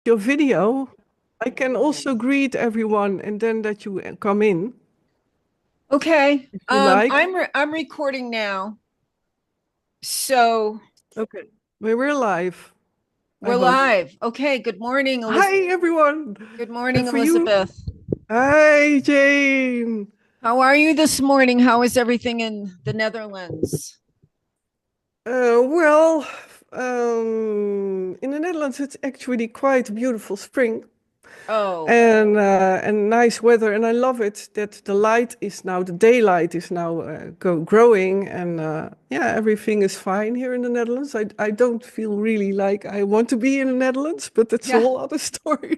your video, I can also greet everyone and then that you come in Okay. if you like. I'm recording now. So Okay. We're live, I we're hope. live. Okay. Good morning, Elizabeth. Hi, everyone. Good And morning, for you, Elizabeth. hi, Jane. How are you this morning? How is everything in the Netherlands? Well, in the Netherlands, it's actually quite a beautiful spring. Oh, And nice weather, and I love it that the daylight is now growing, and yeah, everything is fine here in the Netherlands. I don't feel really like I want to be in the Netherlands, but that's a yeah. whole other story.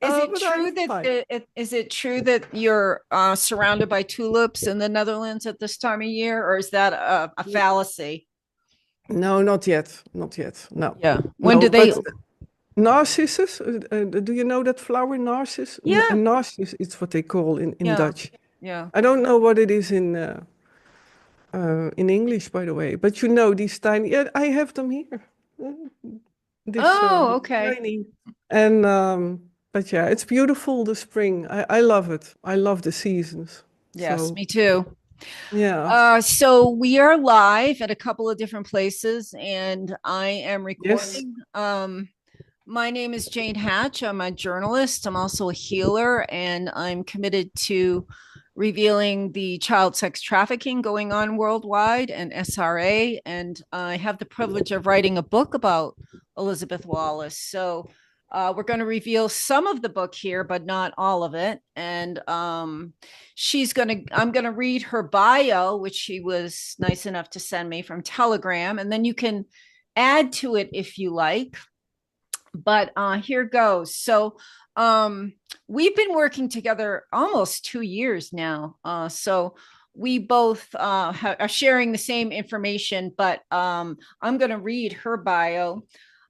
Is it But I'm true that fine. is it true that you're surrounded by tulips in the Netherlands at this time of year, or is that a fallacy? No, not yet, not yet. No, Yeah. When no, do they? but narcissus. Do you know that flower, narcissus? A Yeah. narcissus is what they call in Yeah. Dutch. Yeah. I don't know what it is in English, by the way. But you know, these tiny, yeah, I have them here. Uh, Oh, this okay. tiny, and but yeah, it's beautiful. The spring, I love it. I love the seasons. Yes, So me too. yeah, So we are live at a couple of different places, and I am yes, recording. My name is Jane Hatch. I'm a journalist. I'm also a healer, and I'm committed to revealing the child sex trafficking going on worldwide and SRA. And I have the privilege of writing a book about Elizabeth Wallace. So we're going to reveal some of the book here, but not all of it. And I'm going to read her bio, which she was nice enough to send me from Telegram. And then you can add to it if you like, but here goes. So we've been working together almost 2 years now. So we both are sharing the same information, but I'm going to read her bio.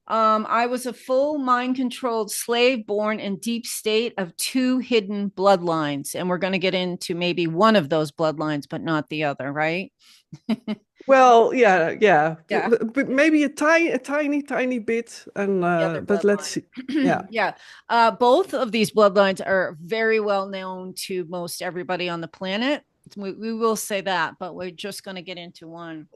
I was a full mind controlled slave born in deep state of two hidden bloodlines. And we're going to get into maybe one of those bloodlines, but not the other, right? well, yeah, yeah, Yeah. but maybe a tiny bit, and The other but let's bloodline. see. Yeah, Yeah. Both of these bloodlines are very well known to most everybody on the planet. We will say that, but we're just going to get into one.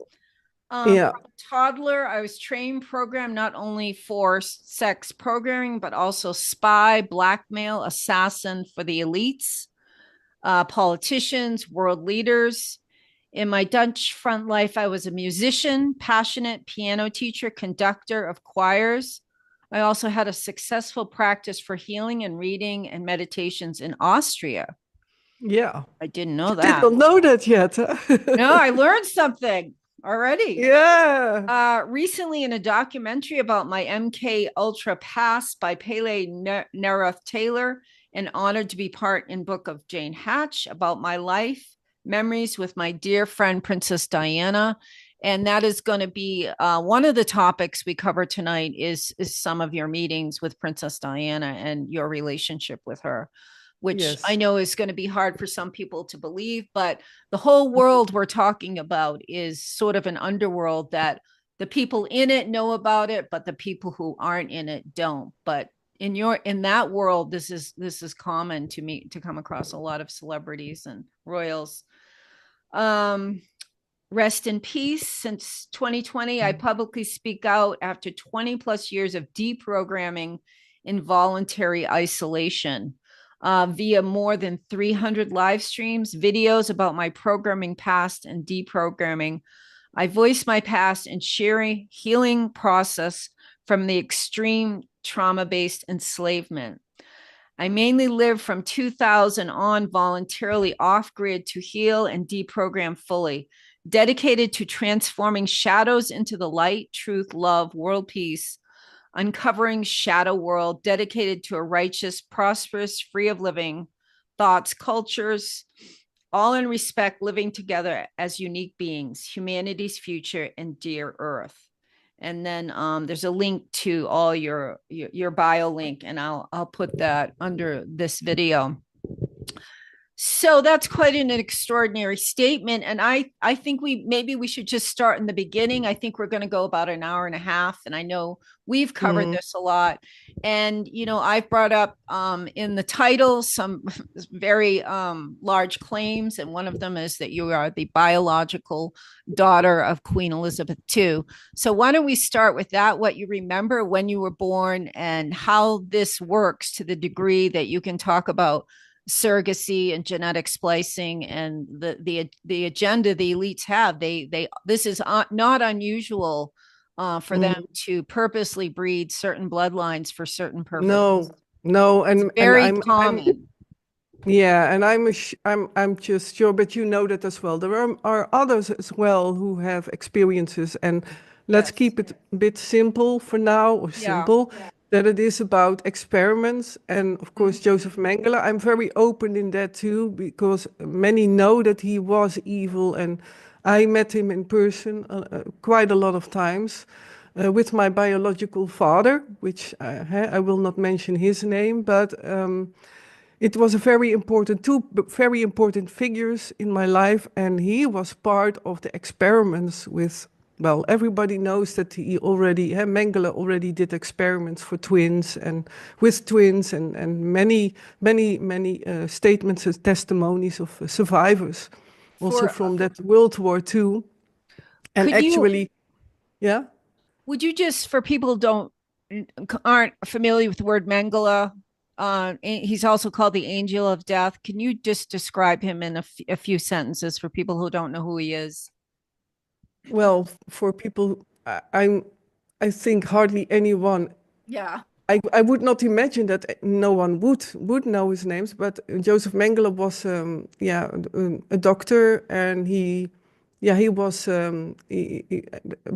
yeah, From toddler, I was trained programmed not only for sex programming, but also spy, blackmail, assassin for the elites, politicians, world leaders. In my Dutch front life, I was a musician, passionate piano teacher, conductor of choirs. I also had a successful practice for healing and reading and meditations in Austria. yeah. I didn't know You did that. not know that yet, huh? No, I learned something already. Yeah. Recently, in a documentary about my MKUltra pass by Pele Nereth Taylor, and honored to be part in book of Jane Hatch about my life memories with my dear friend Princess Diana. And that is going to be one of the topics we cover tonight is some of your meetings with Princess Diana and your relationship with her, which I Yes. know is going to be hard for some people to believe, but the whole world we're talking about is sort of an underworld that the people in it know about it, but the people who aren't in it don't. But in that world, this is common to me to come across a lot of celebrities and royals. Um, Rest in peace. Since 2020, I publicly speak out after 20 plus years of deprogramming involuntary isolation via more than 300 live streams, videos about my programming past and deprogramming. I voice my past and sharing healing process from the extreme trauma based enslavement. I mainly live from 2000 on voluntarily off grid to heal and deprogram fully, dedicated to transforming shadows into the light, truth, love, world peace, uncovering shadow world, dedicated to a righteous, prosperous, free of living thoughts, cultures, all in respect, living together as unique beings, humanity's future and dear earth. And then there's a link to all your bio link, and I'll put that under this video. So that's quite an extraordinary statement. And I think maybe we should just start in the beginning. I think we're going to go about an hour and a half. And I know we've covered Mhm. this a lot. And, I've brought up in the title some very large claims. And one of them is that you are the biological daughter of Queen Elizabeth II. So why don't we start with that, what you remember when you were born and how this works to the degree that you can talk about surrogacy and genetic splicing and the agenda the elites have. They this is not unusual for them Mhm. to purposely breed certain bloodlines for certain No, purposes. no, It's and very I'm common. yeah, and I'm just sure, but you know that as well. There are others as well who have experiences, and let's Yes. keep it a bit simple for now, or Yeah. simple, that it is about experiments. And of course, Mhm. Josef Mengele, I'm very open in that too, because many know that he was evil, and I met him in person quite a lot of times. With my biological father, which I will not mention his name, but it was a very important, two very important figures in my life, and he was part of the experiments with, well, everybody knows that Mengele already did experiments for twins and with twins, and many statements and testimonies of survivors, also For from that World War II. And could you actually, yeah. would you just for people who don't aren't familiar with the word Mengele, he's also called the angel of death. Can you just describe him in a few sentences for people who don't know who he is? Well, for people, I think hardly anyone. Yeah. I would not imagine that no one would know his names, but Josef Mengele was, yeah, a doctor, and he was.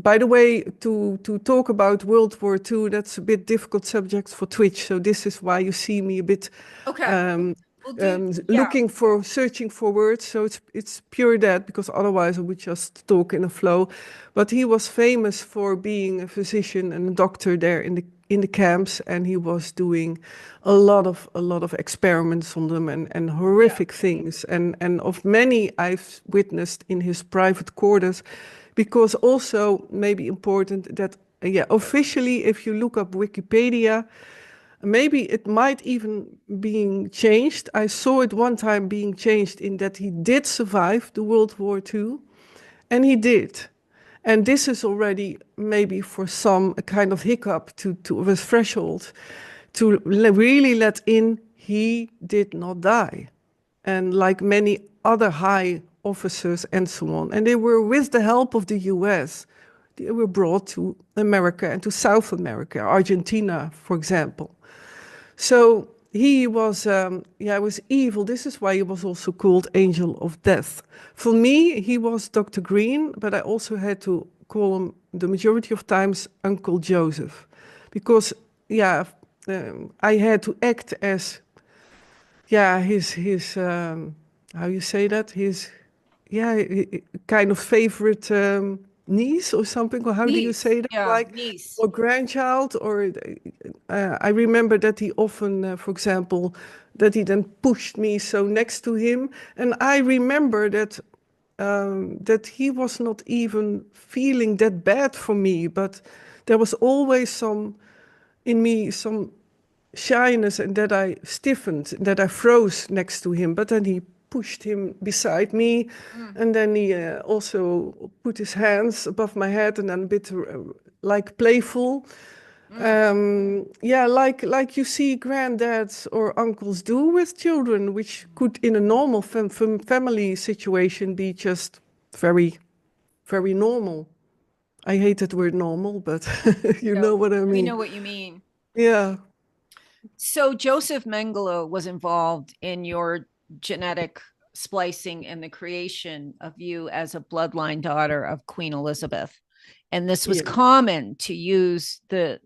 By the way, to talk about World War II, that's a bit difficult subject for Twitch, so this is why you see me a bit Okay. um, We'll do, yeah. looking for, searching for words. So it's pure that, because otherwise I would just talk in a flow. But he was famous for being a physician and a doctor there in the camps, and he was doing a lot of experiments on them, and Yeah. horrific things, and of many I've witnessed in his private quarters, because also maybe important that, yeah, officially, if you look up Wikipedia, maybe it might even being changed. I saw it one time being changed in that he did survive the World War II, and he did. And this is already maybe for some a kind of hiccup to a threshold to really let in he did not die. And like many other high officers and so on. And they were, with the help of the US, they were brought to America and to South America, Argentina, for example. So he was, yeah, was evil. This is why he was also called Angel of Death. For me, he was Dr. Green, but I also had to call him the majority of times Uncle Joseph, because, yeah, I had to act as, yeah, his how you say that, his, yeah, kind of favorite niece or something, or how do you Niece. say that, Yeah. like, Niece. or grandchild, or I remember that he often, for example, that he then pushed me so next to him, and I remember that that he was not even feeling that bad for me, but there was always some in me, some shyness, and that I stiffened, that I froze next to him. But then he pushed him beside me, Mm, and then he also put his hands above my head, and then a bit like playful. mm. Yeah, like you see granddads or uncles do with children, which could in a normal family situation be just very, very normal. I hate that word normal, but you No, know what I we mean. know what you mean. Yeah. So Joseph Mengele was involved in your genetic splicing and the creation of you as a bloodline daughter of Queen Elizabeth. And this was Yeah. common to use the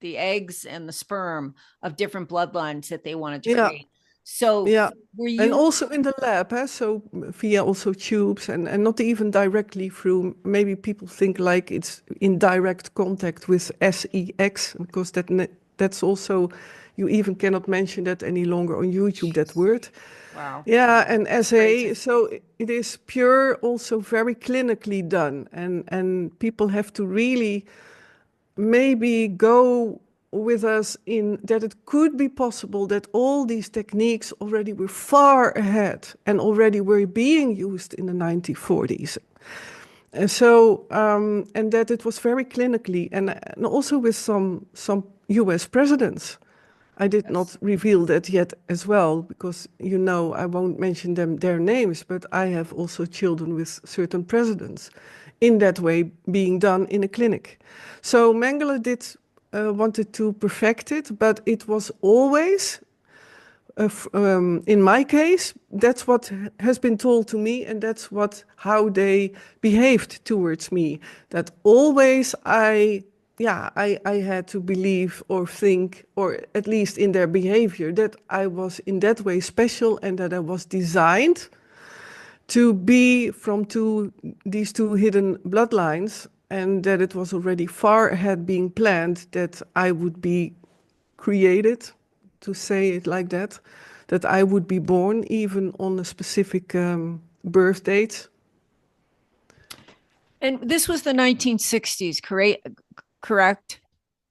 eggs and the sperm of different bloodlines that they wanted to Yeah. create. So Yeah. were And you also in the lab, so via also tubes, and not even directly through, maybe people think like it's in direct contact with sex, because that That's also, you even cannot mention that any longer on YouTube, that word. Wow. Yeah, and as Crazy. so it is pure, also very clinically done, and people have to really maybe go with us in that it could be possible that all these techniques already were far ahead and already were being used in the 1940s. And so, and that it was very clinically, and also with some US presidents. I did Yes. not reveal that yet as well, because you know I won't mention their names, but I have also children with certain presidents in that way being done in a clinic. So Mengele did wanted to perfect it, but it was always, in my case, that's what has been told to me, and that's how they behaved towards me. That always I had to believe or think, or at least in their behavior, that I was in that way special and that I was designed to be from these two hidden bloodlines, and that it was already far ahead being planned that I would be created, to say it like that I would be born even on a specific birth date. And this was the 1960s, correct?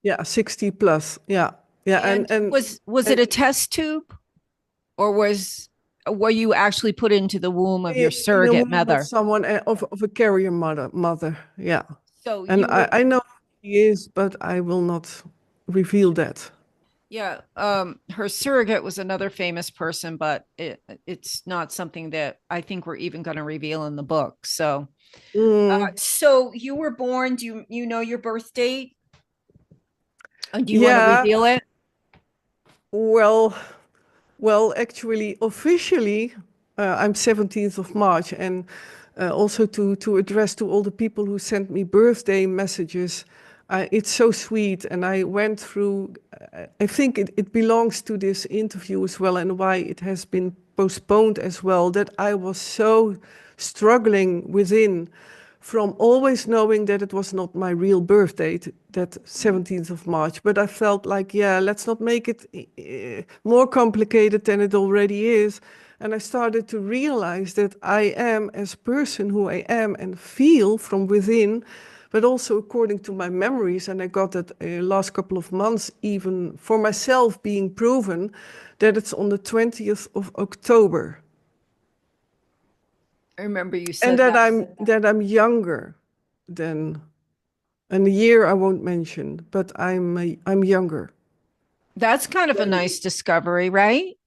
Yeah, 60 plus. Yeah. Yeah. And was it And a test tube, or were you actually put into the womb of your in the surrogate womb of mother? someone, of a carrier mother. Yeah. So And you were, I know who he is, but I will not reveal that. yeah. Her surrogate was another famous person, but it's not something that I think we're even going to reveal in the book. So, Mm, so you were born. Do you know your birth date? Do you want to yeah. reveal it? Well, actually, officially, I'm 17th of March, and also to address to all the people who sent me birthday messages. It's so sweet, and I went through. I think it belongs to this interview as well, and why it has been postponed as well. That I was so struggling within, from always knowing that it was not my real birth date, that 17th of March, but I felt like, yeah, let's not make it more complicated than it already is. And I started to realize that I am, as a person who I am and feel from within, but also according to my memories, and I got that last couple of months, even for myself being proven, that it's on the 20th of October. I remember you And said that. that I'm younger than, and the year I won't mention, but I'm younger. That's kind of a nice discovery, right?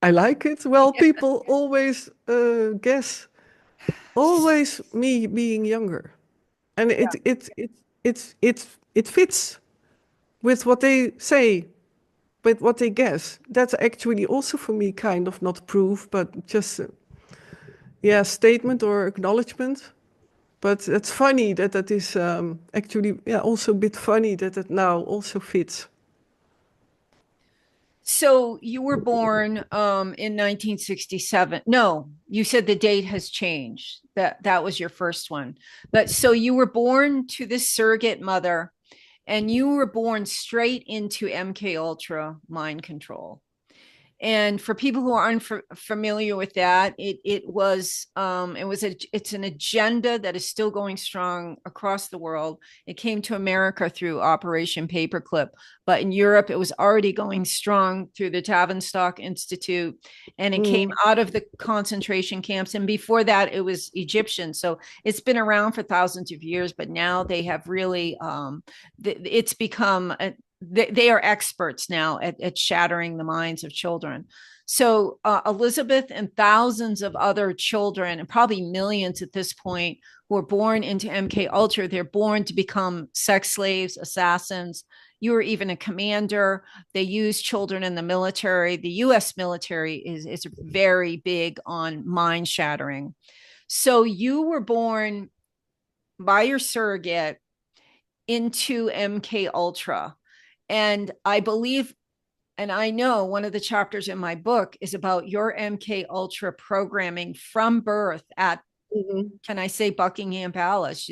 I like it. Well, people always guess, always me being younger, and it fits with what they say, with what they guess. That's actually also for me kind of not proof, but just yeah, statement or acknowledgement. But it's funny that that is actually, yeah, also a bit funny that it now also fits. So you were born in 1967. No, you said the date has changed. That was your first one. But so you were born to this surrogate mother, and you were born straight into MK Ultra mind control. And for people who are unfamiliar with that, it's an agenda that is still going strong across the world. It came to America through Operation Paperclip, but in Europe it was already going strong through the Tavistock Institute, and it came Mm. out of the concentration camps. And before that, it was Egyptian. So it's been around for thousands of years, but now they have really it's become they are experts now at shattering the minds of children. So Elizabeth and thousands of other children, and probably millions at this point, who are born into MK Ultra, they're born to become sex slaves, assassins. You were even a commander. They use children in the military. The U.S. military is very big on mind shattering. So you were born by your surrogate into MK Ultra. And I believe, and I know one of the chapters in my book is about your MK Ultra programming from birth at, Mhm. can I say, Buckingham Palace.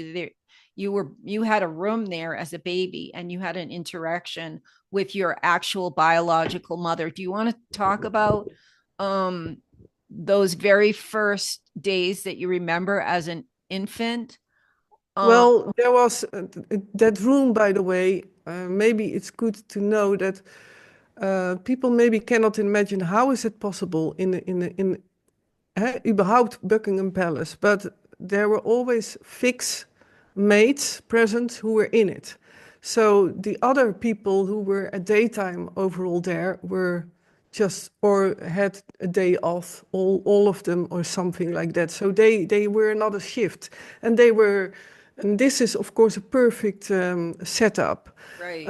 you had a room there as a baby and you had an interaction with your actual biological mother. Do you want to talk about um those very first days that you remember as an infant? Um, Well, there was that room, by the way. Maybe it's good to know that people maybe cannot imagine how is it possible in überhaupt Buckingham Palace, but there were always fixed maids present who were in it. So the other people who were at daytime overall there were just or had a day off, all of them or something like that. So they were not a shift, and they were, and this is of course a perfect setup. right.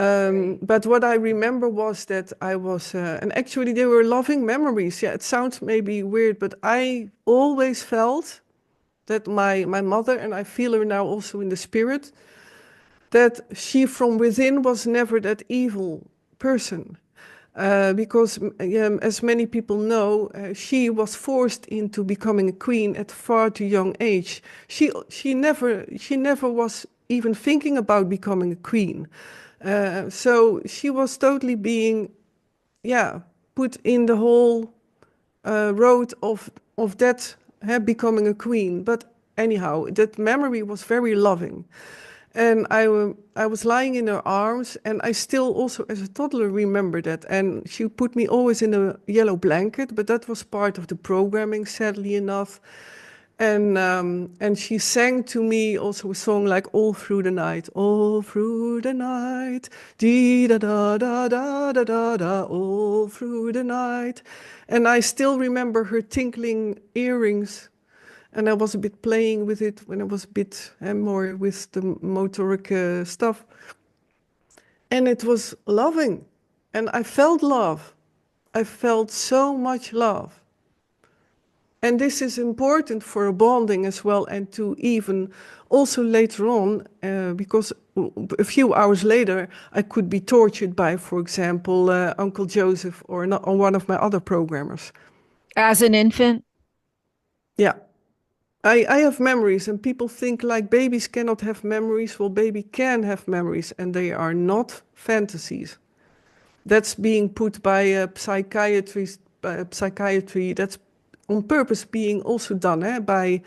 But what I remember was that I was, and actually they were loving memories. Yeah, it sounds maybe weird, but I always felt that my mother, and I feel her now also in the spirit, that she from within was never that evil person. Because, as many people know, she was forced into becoming a queen at far too young age. She never was even thinking about becoming a queen. So she was totally being, yeah, put in the whole road of that becoming a queen. But anyhow, that memory was very loving. And I was lying in her arms, and I still also, as a toddler, remember that. And she put me always in a yellow blanket, but that was part of the programming, sadly enough. And she sang to me also a song like all through the night, dee da da da da da da da, all through the night. And I still remember her tinkling earrings, and I was a bit playing with it when I was a bit more with the motoric stuff. And it was loving. And I felt love. I felt so much love. And this is important for a bonding as well, and to even also later on, because a few hours later, I could be tortured by, for example, Uncle Joseph or one of my other programmers. As an infant? Yeah. I have memories, and people think like babies cannot have memories. Well, baby can have memories, and they are not fantasies. That's being put by a psychiatrist, psychiatry. That's on purpose being also done by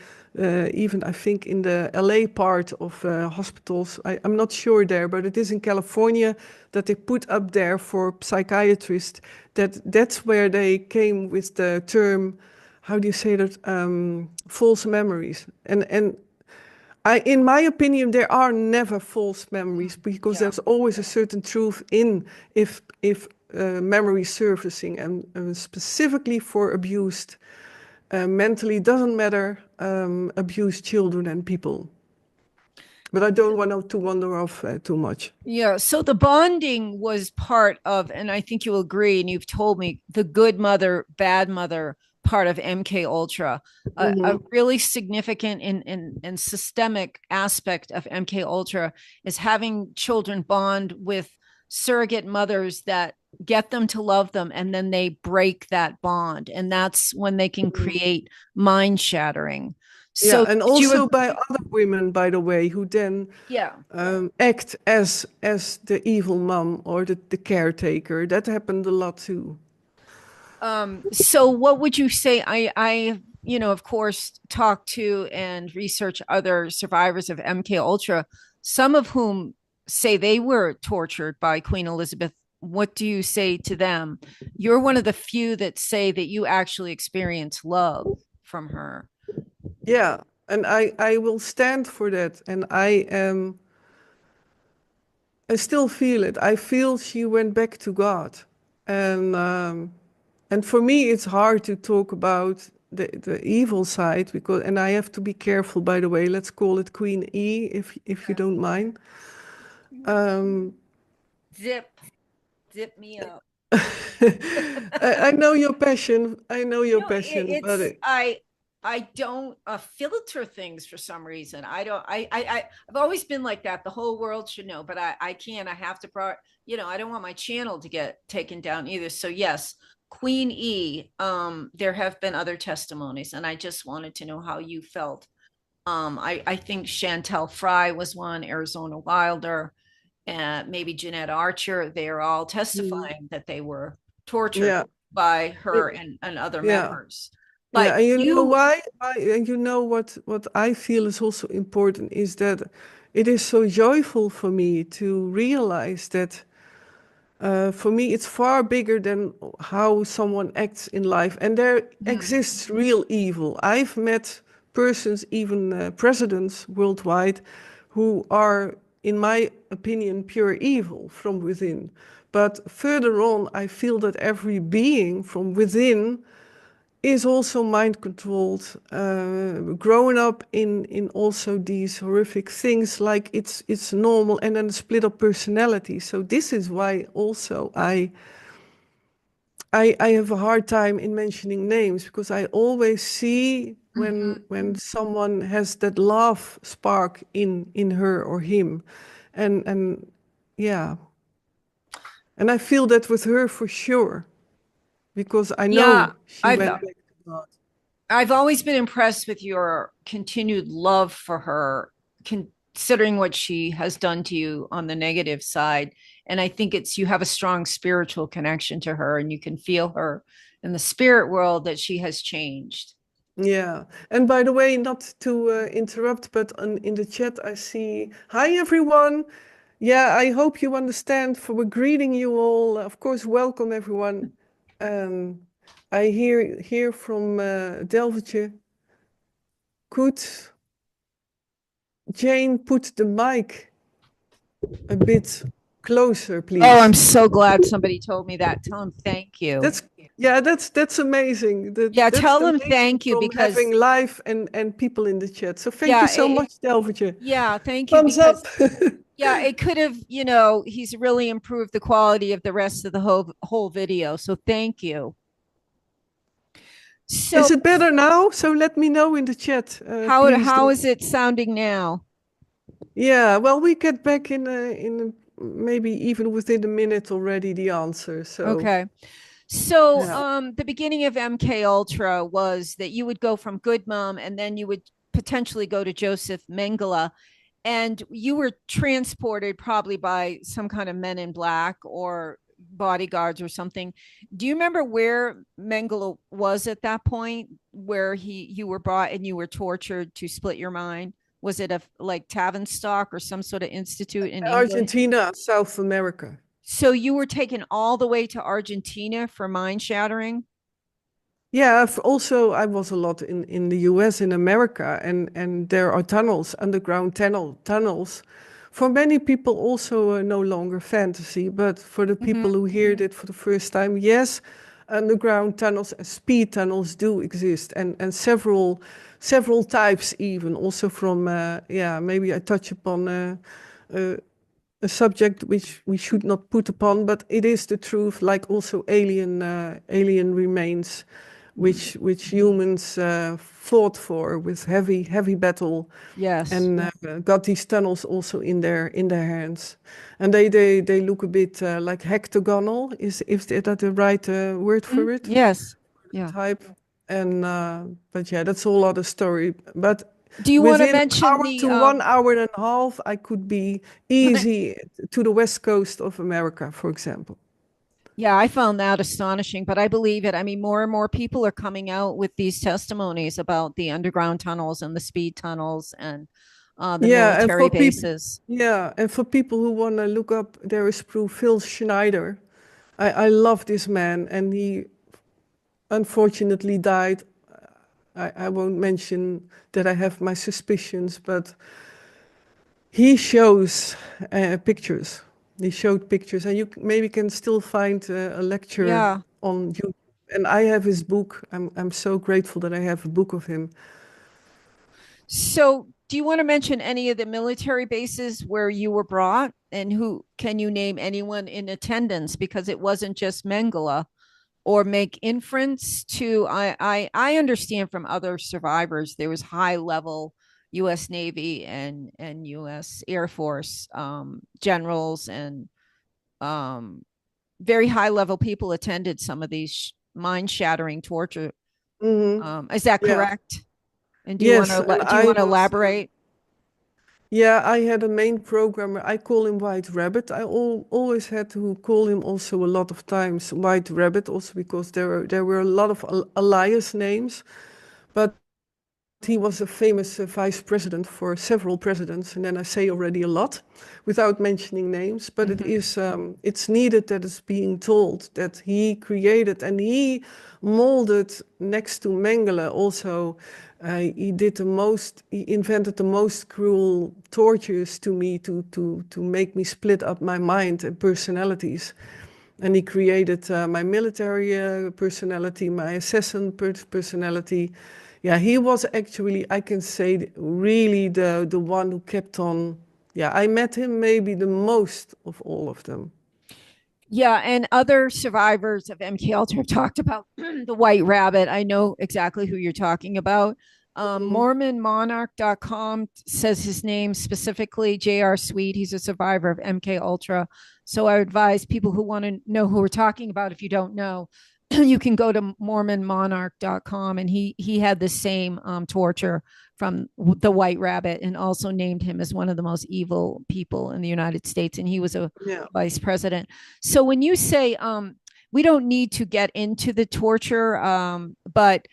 even I think in the LA part of hospitals. I'm not sure there, but it is in California that they put up there for psychiatrists. That's where they came with the term, how do you say that? False memories. And in my opinion, there are never false memories because Yeah. there's always a certain truth in if memory surfacing, and specifically for abused mentally, doesn't matter, abused children and people. But I don't want to wander off too much. Yeah. So the bonding was part of, and I think you'll agree, and you've told me the good mother, bad mother part of MK Ultra. A Hmm. really significant and systemic aspect of MK Ultra is having children bond with surrogate mothers that get them to love them, and then they break that bond, and that's when they can create mind shattering. Yeah, So and did you? also by other women, by the way, who then Yeah. act as the evil mom or the caretaker. That happened a lot too. So what would you say? Of course, talk to and research other survivors of MK Ultra, some of whom say they were tortured by Queen Elizabeth. What do you say to them? You're one of the few that say that you actually experienced love from her. Yeah, and I will stand for that. And I still feel it. I feel she went back to God. And and for me it's hard to talk about the evil side, because, and I have to be careful, by the way. Let's call it Queen E, if you don't mind. Um Zip, zip me up. I know your passion. I know your No, passion, but it's I don't filter things for some reason. I don't. I've always been like that. The whole world should know, but I can't. I have to. I don't want my channel to get taken down either. So yes, Queen E. There have been other testimonies, and I just wanted to know how you felt I think Chantel Fry was one, Arizona Wilder, and maybe Jeanette Archer. They are all Mm. testifying that they were tortured Yeah. by Y- her and other Yeah. members. Yeah, But and you know you, why? And you know what I feel is also important is that it is so joyful for me to realize that for me it's far bigger than how someone acts in life, and there Mhm. exists real evil. I've met persons, even presidents worldwide, who are, in my opinion, pure evil from within. But further on, I feel that every being from within is also mind controlled, growing up in also these horrific things, like it's normal, and then split up personality. So this is why also I have a hard time in mentioning names, because I always see Mhm. when someone has that love spark in her or him, and yeah, and I feel that with her for sure, because I Yeah, know she I've went back to God. I've always been impressed with your continued love for her, considering what she has done to you on the negative side. And I think it's you have a strong spiritual connection to her, and you can feel her in the spirit world that she has changed. Yeah. And by the way, not to interrupt, but in the chat I see, hi everyone. Yeah, I hope you understand for we're greeting you all. Of course, welcome everyone. Um, I hear from Delvertje. Could Jane put the mic a bit closer, Oh, I'm please? so glad somebody told me that. Tell him thank you. That's yeah, that's amazing. Yeah, That's tell him amazing thank you from because having live and people in the chat. So thank you yeah, so much, Delvertje. yeah, thank you Thumbs because up. yeah, it could have, he's really improved the quality of the rest of the whole video. So thank you. Is So it better now? So let me know in the chat, please how do. is it sounding now? Yeah, well, we get back maybe even within a minute already the answer. So Okay. So yeah, the beginning of MKUltra was that you would go from Good Mom and then you would potentially go to Josef Mengele, and you were transported probably by some kind of men in black or bodyguards or something. Do you remember where Mengele was at that point, where you were brought and you were tortured to split your mind? Was it a like Tavistock or some sort of institute in England? Argentina, South America. So you were taken all the way to Argentina for mind shattering? Yeah, also I was a lot in the US, in America, and there are tunnels, underground tunnels. For many people, also no longer fantasy, but for the people Mm-hmm. who heard it for the first time, yes, underground tunnels and speed tunnels do exist, and several types even. Also from yeah, maybe I touch upon uh, a subject which we should not put upon, but it is the truth. Like also alien remains which humans fought for with heavy battle, Yes. and got these tunnels also in their hands, and they look a bit like hectagonal. Is that the right word Mhm. for it? Yes. Yeah. Type, and but yeah, that's a whole other story. But Do you want to within an mention hour the to 1 hour and a half, I could be easy to the west coast of America, for example. Yeah, I found that astonishing, but I believe it. I mean, more and more people are coming out with these testimonies about the underground tunnels and the speed tunnels and the Yeah, and military for people, bases. yeah, and for people who want to look up, there is proof. Phil Schneider. I love this man, and he unfortunately died. I won't mention that I have my suspicions, but he shows pictures. He showed pictures, and you maybe can still find a lecture Yeah. on YouTube. And I have his book. I'm so grateful that I have a book of him. So, do you want to mention any of the military bases where you were brought, and who can you name anyone in attendance? Because it wasn't just Mengele, or make inference to. I understand from other survivors there was high level U.S. Navy and U.S. Air Force generals and um, very high level people attended some of these mind shattering torture. Hmm. Is that Yeah. correct? And Yes, and do you I want to was, elaborate? yeah, I had a main programmer. I call him White Rabbit. I always had to call him also a lot of times White Rabbit, also because there were a lot of alias names. But he was a famous vice president for several presidents, and then I say already a lot without mentioning names. But it's needed that it's being told that he created and he molded next to Mengele also. He invented the most cruel tortures to me to make me split up my mind and personalities. And he created my military personality, my assassin personality. Yeah, he was actually, I can say, really the one who kept on. Yeah, I met him maybe the most of all of them. Yeah, and other survivors of MKUltra have talked about the white rabbit. I know exactly who you're talking about. Mhm. MormonMonarch.com says his name specifically, J.R. Sweet. He's a survivor of MKUltra. So I advise people who want to know who we're talking about, if you don't know, you can go to MormonMonarch.com, and he had the same torture from the white rabbit, and also named him as one of the most evil people in the United States. And he was a Yeah. vice president. So when you say we don't need to get into the torture, but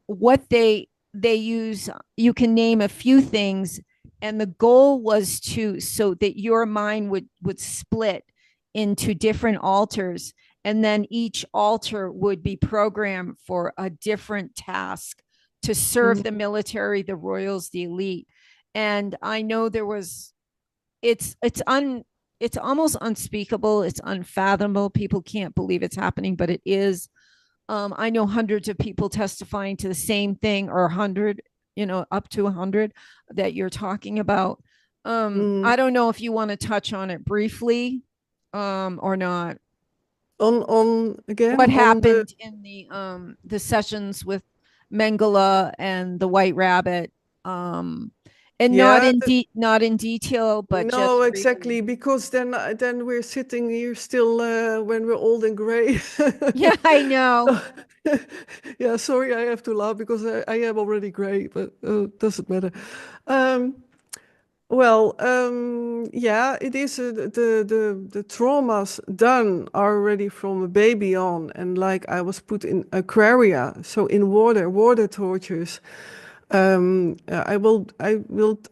what they use, you can name a few things, and the goal was to so that your mind would split into different alters, and then each alter would be programmed for a different task to serve the Mhm. military, the royals, the elite. And I know there was it's almost unspeakable, it's unfathomable, people can't believe it's happening, but it is. I know hundreds of people testifying to the same thing, or 100, up to 100 that you're talking about. Mhm. I don't know if you want to touch on it briefly, or not. On again What on the happened in the sessions with Mengele and the White Rabbit, and yeah. not in detail, but No, just briefly. exactly, because then we're sitting here still when we're old and gray. Yeah, I know. So, yeah, sorry, I have to laugh because I am already gray, but doesn't matter. Um, yeah, it is the traumas done already from a baby on, and like I was put in aquaria, so in water tortures. I will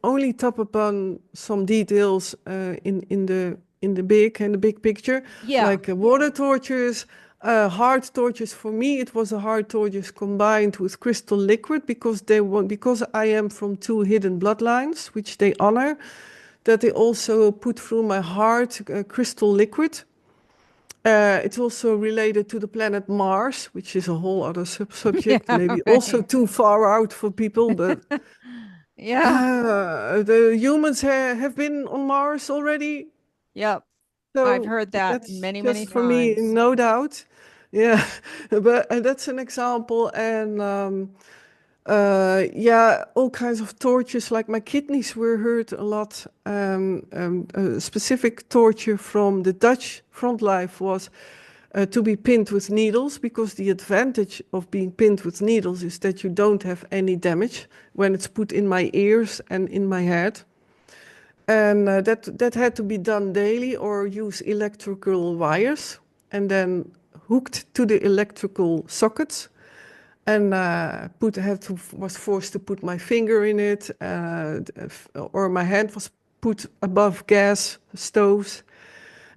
only top upon some details in the big picture, Yeah. like water tortures, hard tortures. For me, it was a hard tortures combined with crystal liquid because I am from two hidden bloodlines, which they honor. That they also put through my heart crystal liquid. It's also related to the planet Mars, which is a whole other subject, Yeah, maybe also right. too far out for people, but Yeah. the humans have been on Mars already, Yep. I've so heard that that's many, many just for me, times. no doubt. Yeah, but that's an example, and yeah, all kinds of tortures. Like my kidneys were hurt a lot. A specific torture from the Dutch front life was to be pinned with needles, because the advantage of being pinned with needles is that you don't have any damage when it's put in my ears and in my head. And that had to be done daily, or use electrical wires and then hooked to the electrical sockets. And was forced to put my finger in it, or my hand was put above gas stoves,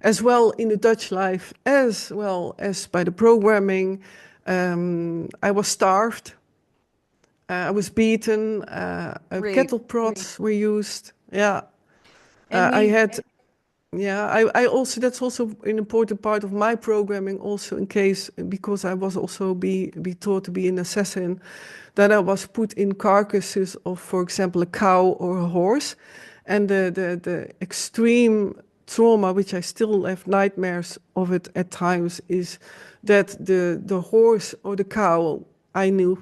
as well in the Dutch life, as well as by the programming. I was starved. I was beaten. Rape. Cattle prods were used. Yeah, And I we, had. Yeah, I also, that's also an important part of my programming. Also, in case, because I was also be taught to be an assassin, that I was put in carcasses of, for example, a cow or a horse, and the extreme trauma, which I still have nightmares of it at times, is that the horse or the cow I knew.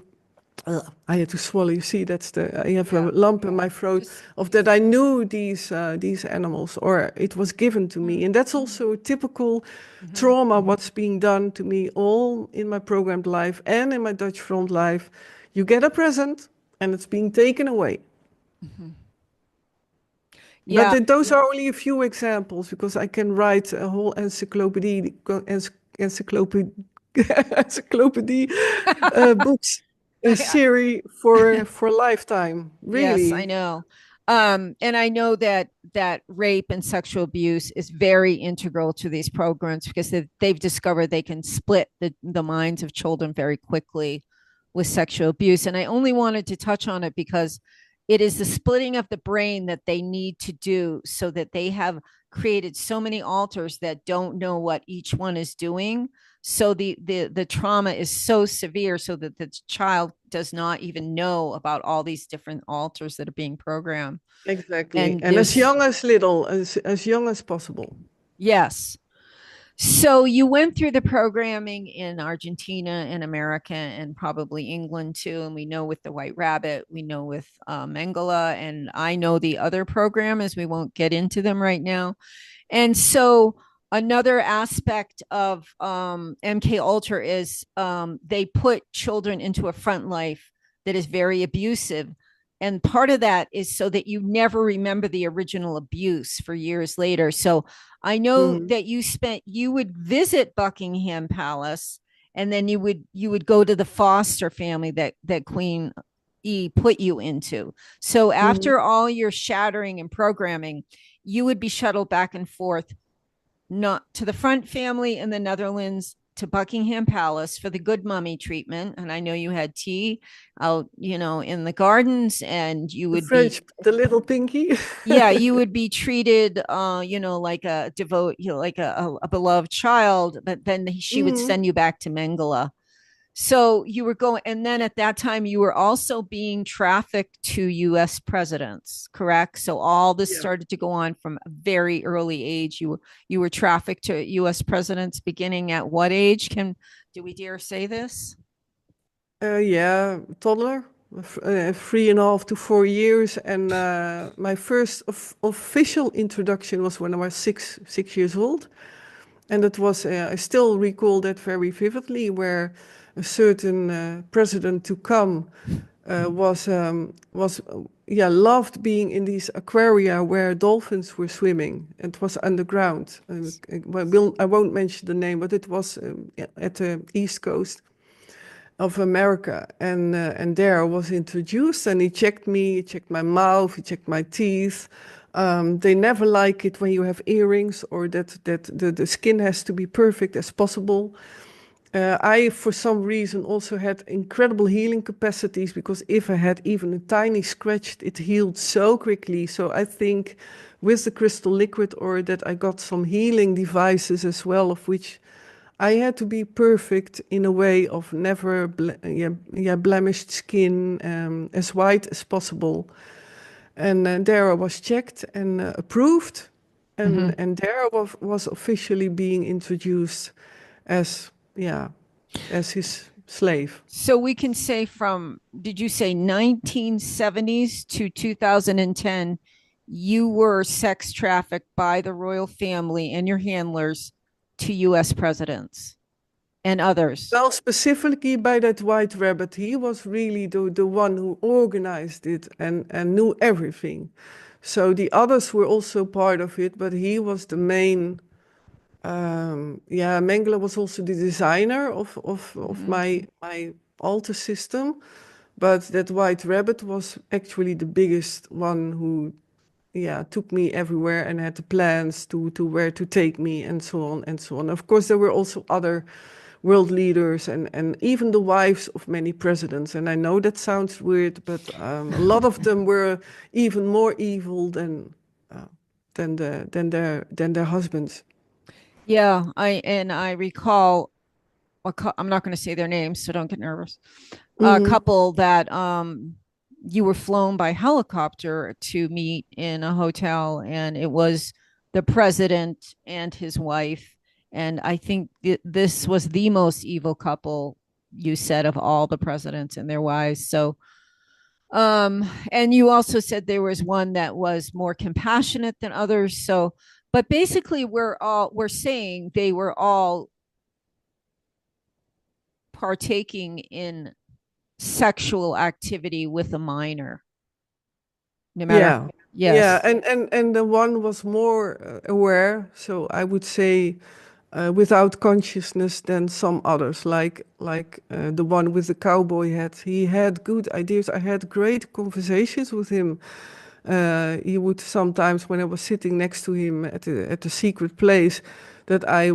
I had to swallow. You see, I have a yeah, lump in my throat just, of that. I knew these animals, or it was given to me, mm, and that's also a typical mhm. trauma. What's being done to me all in my programmed life and in my Dutch front life. You get a present, and it's being taken away. Mhm. But Yeah. those are only a few examples because I can write a whole encyclopedia, encyclopedia books, a series for a lifetime. Yes, I Really. know. And I know that rape and sexual abuse is very integral to these programs because they've discovered they can split the minds of children very quickly with sexual abuse. And I only wanted to touch on it because it is the splitting of the brain that they need to do so that they have created so many alters that don't know what each one is doing. So the trauma is so severe so that the child does not even know about all these different alters that are being programmed. Exactly. And And as there's, young as little, as young as possible. yes. So you went through the programming in Argentina and America and probably England too. And we know with the White Rabbit, we know with Mengele, and I know the other programmers. We won't get into them right now. And so another aspect of MKUltra is they put children into a front life that is very abusive. And part of that is so that you never remember the original abuse for years later. So I know Mhm. that you would visit Buckingham Palace, and then you would go to the foster family that Queen E put you into. So Mhm. after all your shattering and programming, you would be shuttled back and forth, not to the front family in the Netherlands, to Buckingham Palace for the good mummy treatment. And I know you had tea out, in the gardens, and you The would be, French, the little pinky. yeah, you would be treated, like a devote, like a beloved child, but then she would Mhm. send you back to Mengele. So you were going, and then at that time, you were also being trafficked to US presidents, correct? So all this Yeah. started to go on from a very early age. You were trafficked to US presidents beginning at what age? Do we dare say this? Yeah, toddler, 3.5 to 4 years, and my first official introduction was when I was six years old, and it was I still recall that very vividly, where a certain president to come was loved being in these aquaria where dolphins were swimming. It was underground. I won't mention the name, but it was at the East Coast of America, and there I was introduced, and he checked me, he checked my mouth, he checked my teeth. They never like it when you have earrings or that the skin has to be perfect as possible. I, for some reason, also had incredible healing capacities because if I had even a tiny scratch, it healed so quickly. So I think with the crystal liquid, or that I got some healing devices as well, of which I had to be perfect in a way of never blemished skin, as white as possible. And there I was checked and approved, Mm-hmm. and there I was officially being introduced as as his slave. So we can say from, did you say 1970s to 2010, you were sex trafficked by the royal family and your handlers to US presidents and others? Well, specifically by that white rabbit, he was really the one who organized it and knew everything. So the others were also part of it, but he was the main. Mengele was also the designer of Mm-hmm. my altar system, but that white rabbit was actually the biggest one who, took me everywhere and had the plans to where to take me and so on and so on. Of course, there were also other world leaders and even the wives of many presidents. And I know that sounds weird, but a lot of them were even more evil uh, than their husbands. Yeah, I recall I'm not going to say their names, so don't get nervous. A Hmm. couple that you were flown by helicopter to meet in a hotel, and it was the president and his wife. And I think this was the most evil couple, you said, of all the presidents and their wives. So and you also said there was one that was more compassionate than others. So but basically we're saying they were all partaking in sexual activity with a minor, no matter. Yeah. Yeah, Yes. and the one was more aware, so I would say without consciousness than some others, like the one with the cowboy hat. He had good ideas. I had great conversations with him. He would sometimes, when I was sitting next to him at the secret place, that I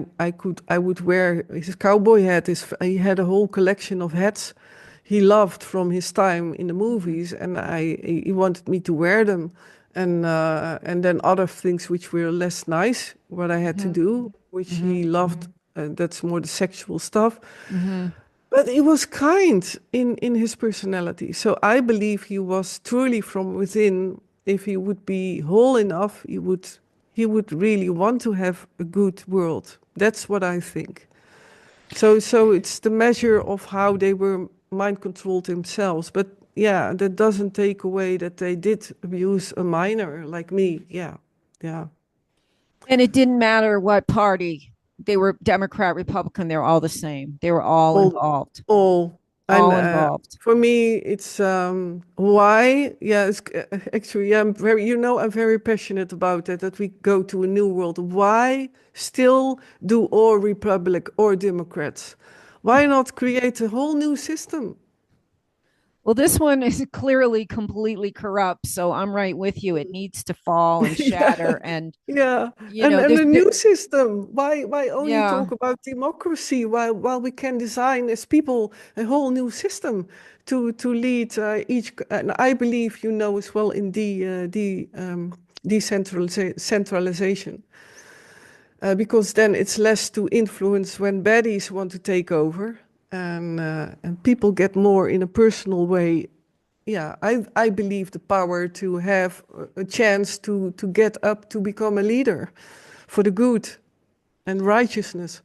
would wear his cowboy hat. He had a whole collection of hats he loved from his time in the movies, and he wanted me to wear them, and then other things which were less nice, what I had to Mm-hmm. do, which Mm-hmm. he loved. That's more the sexual stuff. Mm-hmm. But he was kind in his personality. So I believe he was truly from within. If he would be whole enough, he would really want to have a good world. That's what I think. So it's the measure of how they were mind controlled themselves. But yeah, that doesn't take away that they did abuse a minor like me. Yeah, yeah. And it didn't matter what party they were, Democrat, Republican, they were all the same. They were all all involved, all and all involved. for me it's why, yeah, actually, yeah, I'm very passionate about that we go to a new world. Why still do all Republic or Democrats? Why not create a whole new system? Well, this one is clearly completely corrupt. So I'm right with you. It needs to fall and Yeah, shatter. And, yeah, you know, and there's, a new system. Why only yeah. talk about democracy while we can design as people a whole new system to lead each. And I believe as well in centralization, because then it's less to influence when baddies want to take over, and people get more in a personal way. Yeah, I believe the power to have a chance to get up to become a leader for the good and righteousness.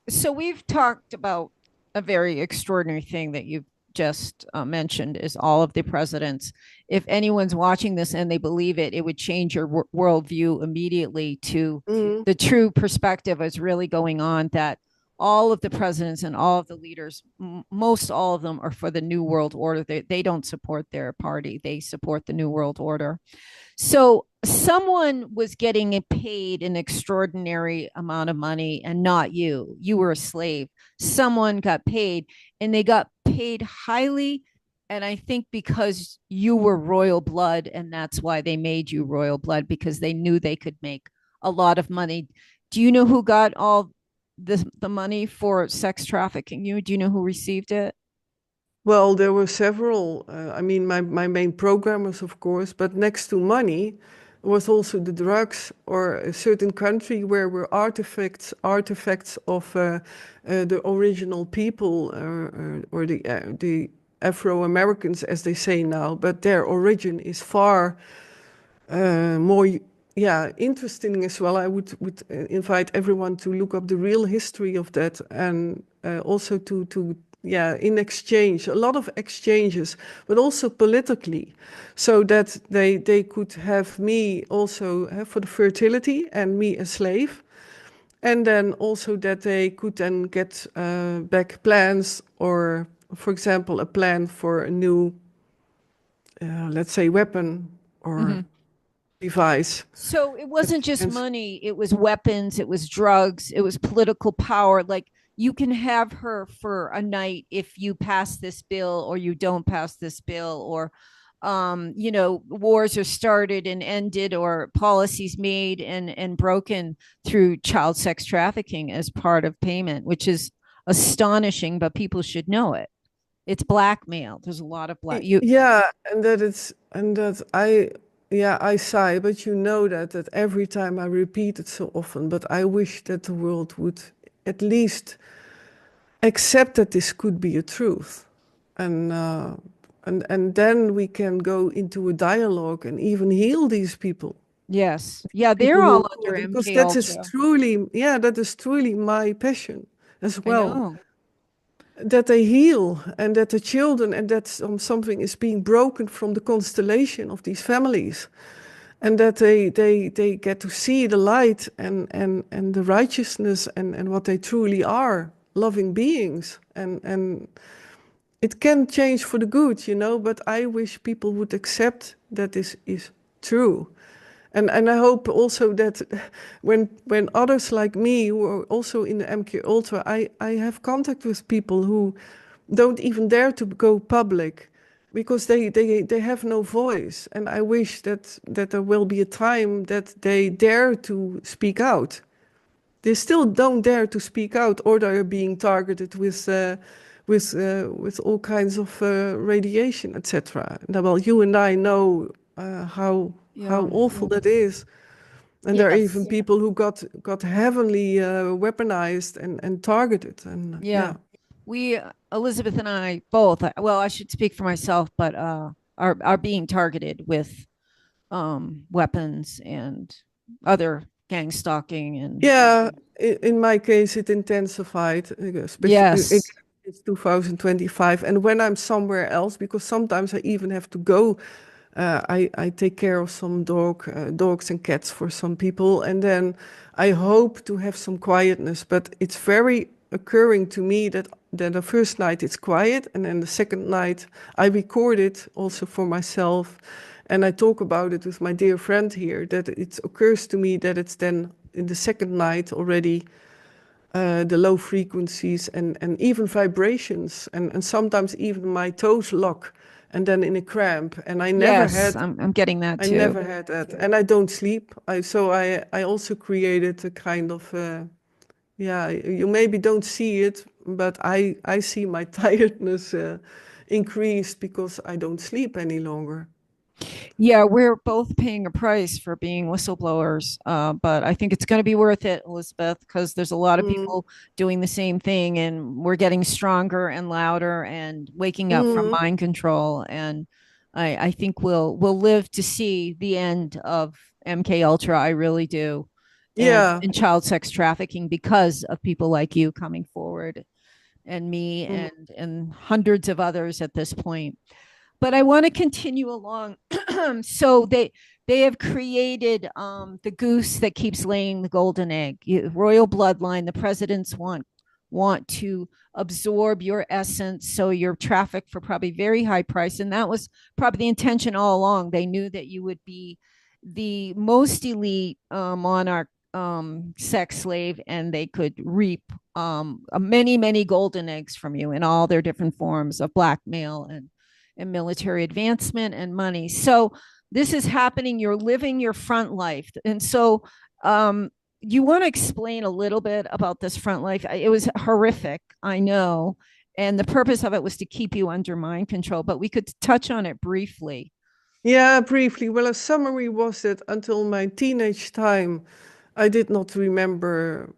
So we've talked about a very extraordinary thing that you've just mentioned is all of the presidents. If anyone's watching this and they believe it, it would change your worldview immediately to Mm, the true perspective is really going on, that all of the presidents and all of the leaders, most all of them are for the New World Order. They don't support their party. They support the New World Order. So someone was getting paid an extraordinary amount of money and not you. You were a slave. Someone got paid and they got paid highly. And I think because you were royal blood, and that's why they made you royal blood, because they knew they could make a lot of money. Do you know who got all the money for sex trafficking? Do you know who received it? well, there were several. I mean, my main programmers, of course, but next to money was also the drugs or a certain country where were artifacts of the original people or the Afro Americans, as they say now, but their origin is far more, yeah, interesting as well. I would invite everyone to look up the real history of that, and also to yeah, in exchange, a lot of exchanges, but also politically, so that they could have me also for the fertility and me a slave, and then also that they could then get back plans, or for example a plan for a new, let's say, weapon or Mm-hmm. device. So it wasn't just And money, it was weapons, it was drugs, it was political power. Like, you can have her for a night if you pass this bill or you don't pass this bill, or wars are started and ended, or policies made and broken through child sex trafficking as part of payment, which is astonishing, but people should know it. It's blackmail. There's a lot of black you. yeah, and that it's and that I sigh, but that every time I repeat it so often, but I wish that the world would at least accept that this could be a truth, and and then we can go into a dialogue and even heal these people, Yes. Yeah, people they're who all under because MK that is Ultra. truly, yeah, that is truly my passion as I well. know. That they heal and that the children and that something is being broken from the constellation of these families, and that they get to see the light and the righteousness and what they truly are, loving beings, and it can change for the good, you know, but I wish people would accept that this is true. And I hope also that when others like me who are also in the MKUltra, I have contact with people who don't even dare to go public because they have no voice. And I wish that there will be a time that they dare to speak out. They still don't dare to speak out, or they're being targeted with all kinds of radiation, etc. Now, well, you and I know how Yeah. awful that is, and there are even Yes. people who got heavily weaponized and targeted, and Yeah. yeah, We, Elizabeth and I both, well, I should speak for myself, but are being targeted with weapons and other gang stalking and yeah. In my case, it intensified, especially yes. it's 2025, and when I'm somewhere else, because sometimes I even have to go. I take care of some dogs and cats for some people, and then I hope to have some quietness. But it's very occurring to me that the first night it's quiet, and then the second night I record it also for myself, and I talk about it with my dear friend here. That it occurs to me that it's then in the second night already the low frequencies and even vibrations and sometimes even my toes lock and then in a cramp and Yes, I'm getting that I too. never had that and I don't sleep I also created a kind of yeah, you maybe don't see it but I see my tiredness increase because I don't sleep any longer. Yeah, we're both paying a price for being whistleblowers, but I think it's going to be worth it, Elizabeth, because there's a lot of Mm. people doing the same thing, and we're getting stronger and louder and waking up from Mm. mind control. And I think we'll live to see the end of MK Ultra. I really do, Yeah. and child sex trafficking because of people like you coming forward, and me, Mm. and hundreds of others at this point. But I want to continue along. So they have created the goose that keeps laying the golden egg. Royal bloodline. The presidents want to absorb your essence, so you're trafficked for probably very high price, and that was probably the intention all along. They knew that you would be the most elite monarch sex slave, and they could reap many golden eggs from you in all their different forms of blackmail and military advancement and money. So this is happening. You're living your front life. And so you want to explain a little bit about this front life? It was horrific, I know. And the purpose of it was to keep you under mind control, but we could touch on it briefly. Yeah, briefly. Well, a summary was that until my teenage time, I did not remember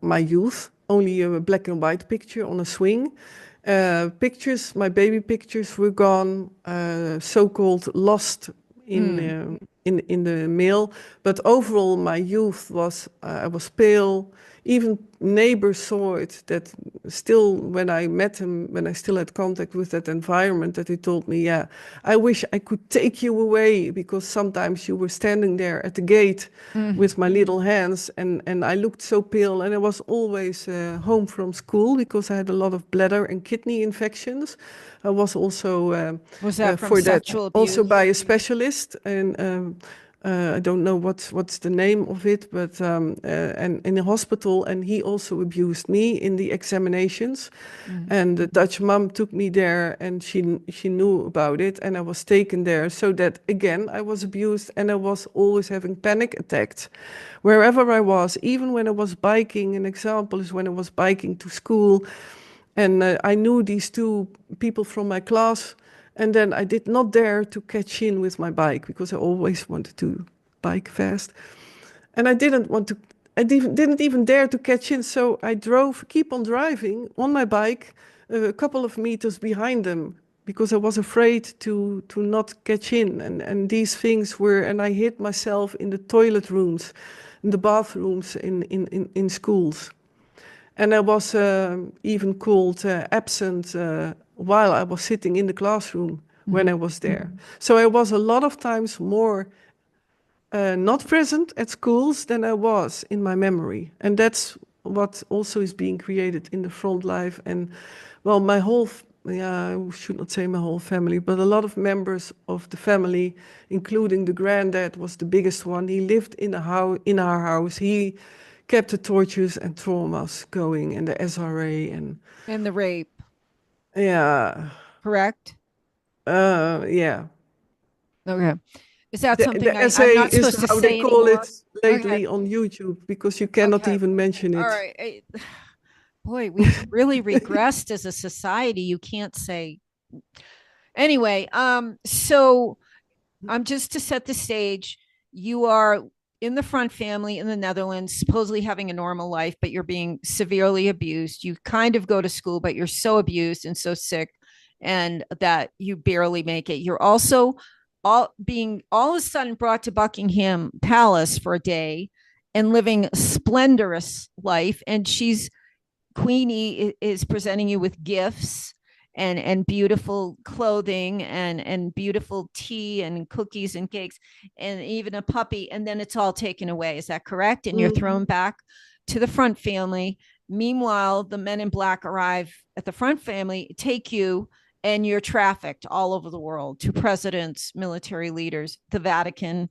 my youth, only a black and white picture on a swing. Pictures, my baby pictures were gone, so-called lost in Mm. uh, in the mail. But overall, my youth was I was pale. Even neighbors saw it. That still, when I met him, when I still had contact with that environment, that he told me, "Yeah, I wish I could take you away because sometimes you were standing there at the gate." Mm. With my little hands and I looked so pale and I was always home from school because I had a lot of bladder and kidney infections. I was also Was that from for that sexual also by abuse? a specialist and I don't know what's the name of it, but and in a hospital, and he also abused me in the examinations. Mm. And the Dutch mom took me there, and she knew about it, and I was taken there. So that again, I was abused, and I was always having panic attacks wherever I was. Even when I was biking, an example is when I was biking to school, and I knew these two people from my class, and then I did not dare to catch in with my bike because I always wanted to bike fast. And I didn't want to, didn't even dare to catch in. So I keep on driving on my bike a couple of meters behind them because I was afraid to not catch in. And these things were, and I hid myself in the toilet rooms, in the bathrooms in schools. And I was even called absent while I was sitting in the classroom when I Mhm. was there. So I was a lot of times more not present at schools than I was in my memory. And that's what also is being created in the front life. And well, my whole yeah, I should not say my whole family, but a lot of members of the family, including the granddad, was the biggest one. He lived in a house, in our house. He kept the tortures and traumas going, and the SRA, and And the rape, yeah, correct? yeah. Okay. Is that The something I'm essay not is supposed to how they say call anymore? it Okay. lately on YouTube because you cannot Okay. even mention All it. right. Boy, we've really regressed as a society. You can't say. Anyway, so I'm just to set the stage. You are in the Front family in the Netherlands, supposedly having a normal life, but you're being severely abused. You kind of go to school, but you're so abused and so sick, and that you barely make it. You're also all of a sudden brought to Buckingham Palace for a day and living a splendorous life. And she's Queenie is presenting you with gifts and beautiful clothing and beautiful tea and cookies and cakes and even a puppy, and then it's all taken away. Is that correct? And you're thrown Mhm. back to the Front family. Meanwhile, the men in black arrive at the Front family, take you, and you're trafficked all over the world to presidents, military leaders, the Vatican.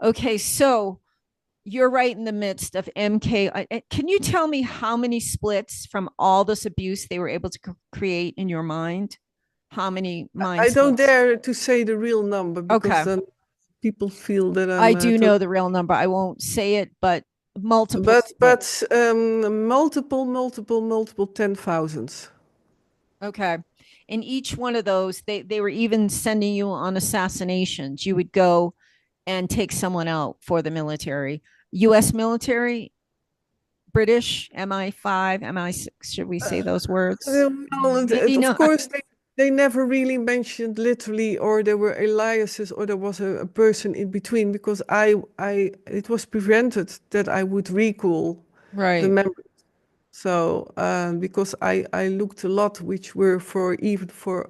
Okay, so you're right in the midst of MK. Can you tell me how many splits from all this abuse they were able to create in your mind? How many mind I don't splits? dare to say the real number because Okay. then people feel that I I'm do know the real number. I won't say it, but multiple splits. but multiple 10,000s. Okay. In each one of those, they were even sending you on assassinations. You would go and take someone out for the military. US military, British, MI5, MI6, should we say those words? Well, Maybe of not. course, they never really mentioned literally, or there were aliases, or there was a person in between, because it was prevented that I would recall the Right. memory. So, because I looked a lot, which were for even for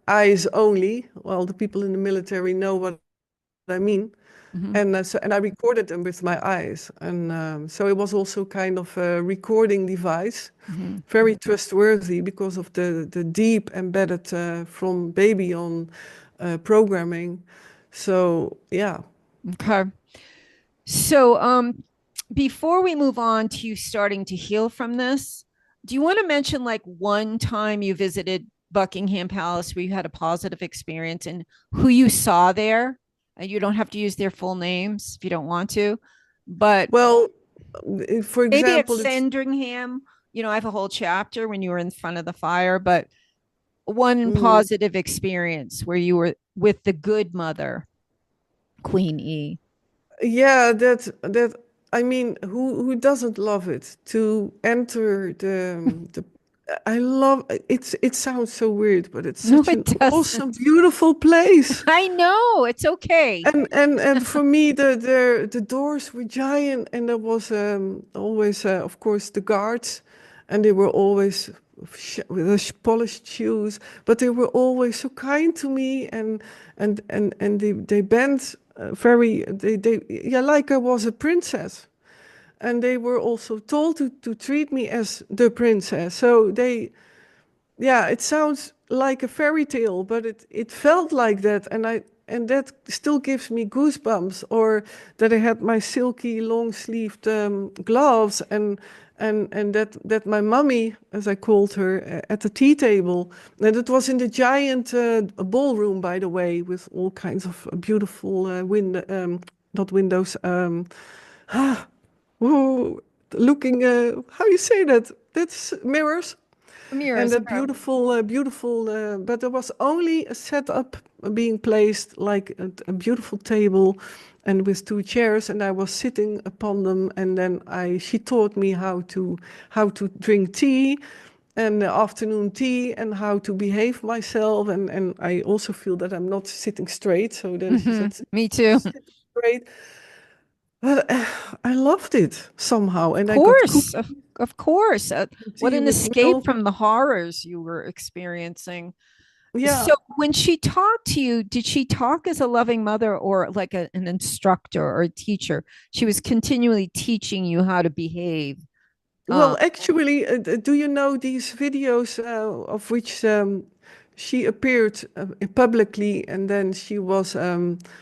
eyes only. Well, the people in the military know what I mean. Mm-hmm. And I recorded them with my eyes, and so it was also kind of a recording device, Mm-hmm. very trustworthy because of the deep embedded from baby on programming. So yeah. Okay. So, before we move on to you starting to heal from this, do you want to mention like one time you visited Buckingham Palace where you had a positive experience and who you saw there? And you don't have to use their full names if you don't want to, but Well, for maybe at example, it's Sandringham, I have a whole chapter when you were in front of the fire, but one mm, positive experience where you were with the good mother, Queen E. yeah, that I mean, who doesn't love it to enter the I love it's it sounds so weird, but it's No, such it an awesome, doesn't. beautiful place. I know it's okay. And for me, the doors were giant, and there was always, of course, the guards, and they were always with the polished shoes, but they were always so kind to me, and they bent very they yeah, like I was a princess, and they were also told to treat me as the princess. So they yeah, it sounds like a fairy tale, but it felt like that, and that still gives me goosebumps. Or that I had my silky long sleeved gloves, and that my mummy, as I called her, at the tea table, and it was in the giant ballroom, by the way, with all kinds of beautiful not windows, whoa, looking, how you say that? That's mirrors, and Mirrors. that Okay. beautiful, but there was only a setup being placed, like a beautiful table, and with two chairs, and I was sitting upon them, and then she taught me how to drink tea, and the afternoon tea, and how to behave myself, and I also feel that I'm not sitting straight, so then she Hmm. said, Me too. Of sit straight. But I loved it somehow, and I got course. cookies Of course. and What tea an with escape milk. from the horrors you were experiencing. Yeah. So, when she talked to you, did she talk as a loving mother or like an instructor or a teacher? She was continually teaching you how to behave. Well, actually, do you know these videos of which she appeared publicly, and then she was,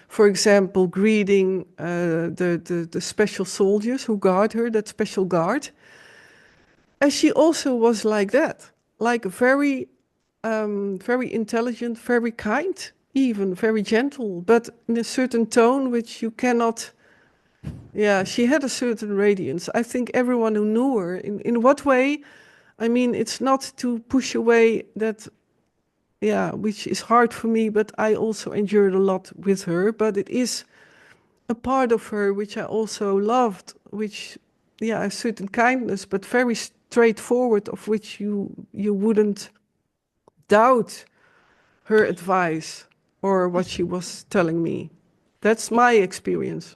for example, greeting the special soldiers who guard her, that special guard, and she also was like that, like very intelligent, very kind, even very gentle, but in a certain tone which you cannot. Yeah, she had a certain radiance. I think everyone who knew her, in what way? I mean, it's not to push away that, yeah, which is hard for me, but I also endured a lot with her. But it is a part of her which I also loved, which, yeah, a certain kindness, but very straightforward, of which you wouldn't doubt her advice or what she was telling me. That's my experience.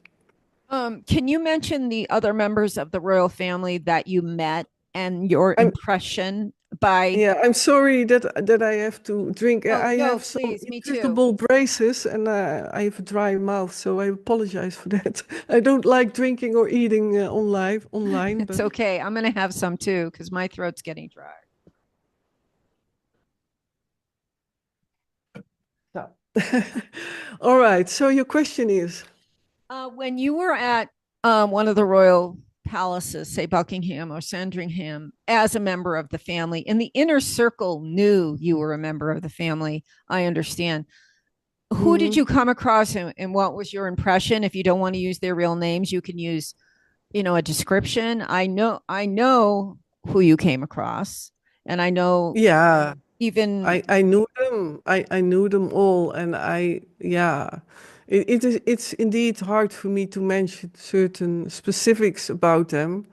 Can you mention the other members of the royal family that you met and your I'm impression by? Yeah, I'm sorry that I have to drink. Oh, I no, have some please, me too. invisible braces and I have a dry mouth, so I apologize for that. I don't like drinking or eating online, It's but okay. I'm going to have some too because my throat's getting dry. so. All right. So your question is, When you were at one of the royal palaces, say Buckingham or Sandringham, as a member of the family, and the inner circle knew you were a member of the family, I understand. Who did mhm. you come across and what was your impression? If you don't want to use their real names, you can use, a description. I know who you came across, and I know Yeah, even. I knew them. I knew them all, and it's indeed hard for me to mention certain specifics about them.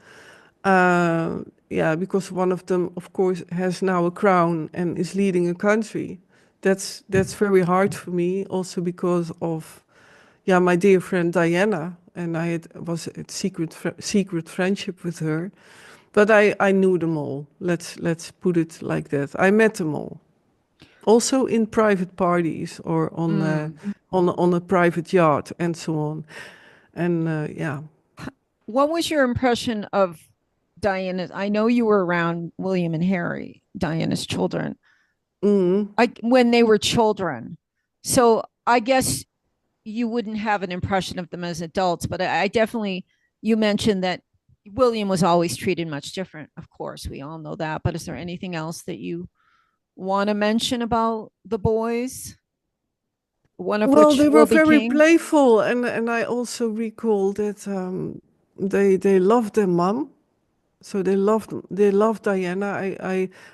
Yeah, because one of them, of course, has now a crown and is leading a country. That's very hard for me, also because of, yeah, my dear friend Diana, and was a secret friendship with her. But I knew them all. Let's put it like that. I met them all, also in private parties or Mm. on a private yacht and so on. And yeah. What was your impression of Diana? I know you were around William and Harry, Diana's children, Mm. when they were children. So I guess you wouldn't have an impression of them as adults, but I definitely, you mentioned that William was always treated much different. Of course, we all know that. But is there anything else that you want to mention about the boys? One of Well, which they were will be very king. playful, and I also recall that they loved their mom, so they loved Diana.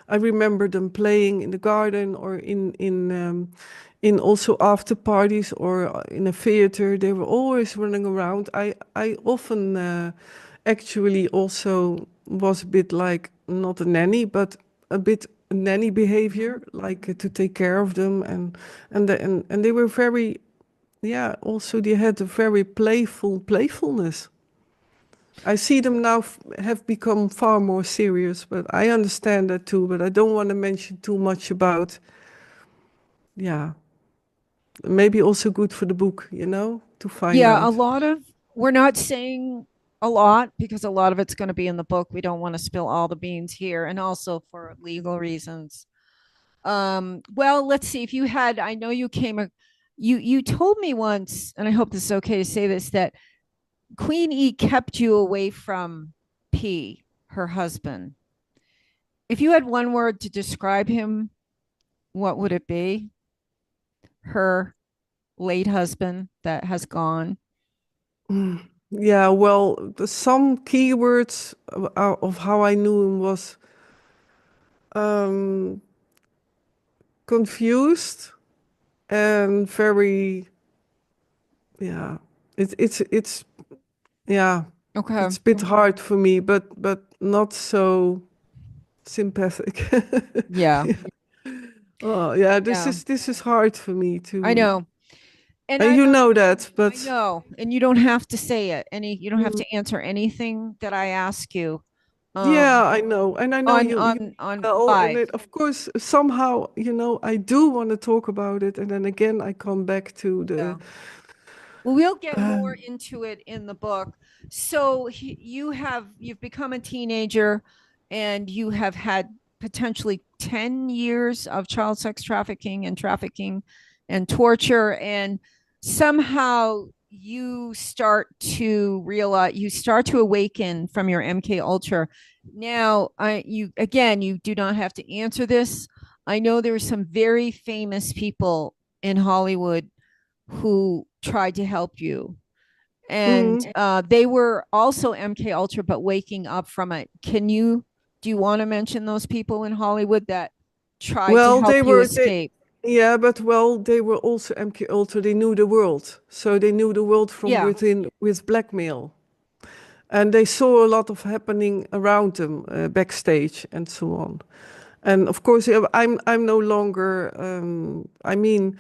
I remember them playing in the garden or in also after parties or in a theater. They were always running around. I often actually also was a bit like not a nanny, but a bit nanny behavior, like to take care of them and they were very, yeah, also they had a very playfulness. I see them now have become far more serious, but I understand that too. But I don't want to mention too much about, yeah, maybe also good for the book, to find Yeah, a out. lot of, we're not saying a lot because a lot of it's going to be in the book. We don't want to spill all the beans here, and also for legal reasons. Well, let's see if you had, I know you came, you told me once, and I hope this is okay to say this, that Queen E kept you away from P, her husband. If you had one word to describe him, what would it be? Her late husband that has gone. Mm. Yeah, well, some keywords of how I knew him was um, confused and very, yeah, it's yeah, Okay. it's a bit hard for me, but not so sympathetic. Yeah. Oh, yeah, this Yeah. is this is hard for me I to, know. And and I you know that, I but know. And you don't have to say it. You don't have mm, to answer anything that I ask you yeah, um I know, and I know on you well, and live. it, of course, somehow, I do want to talk about it, and then again, I come back to the, Yeah. Well, we'll get uh, more into it in the book. So you've become a teenager and you have had potentially 10 years of child sex trafficking and torture, and somehow you start to awaken from your MK Ultra. Now, you do not have to answer this. I know there are some very famous people in Hollywood who tried to help you, and Mm. they were also MK Ultra, but waking up from it. Do you want to mention those people in Hollywood that tried to Well, help you escape? yeah, but well, they were also MK Ultra. They knew the world, so they knew the world from Yeah, within with blackmail, and they saw a lot of happening around them backstage and so on. And of course, I'm no longer. I mean,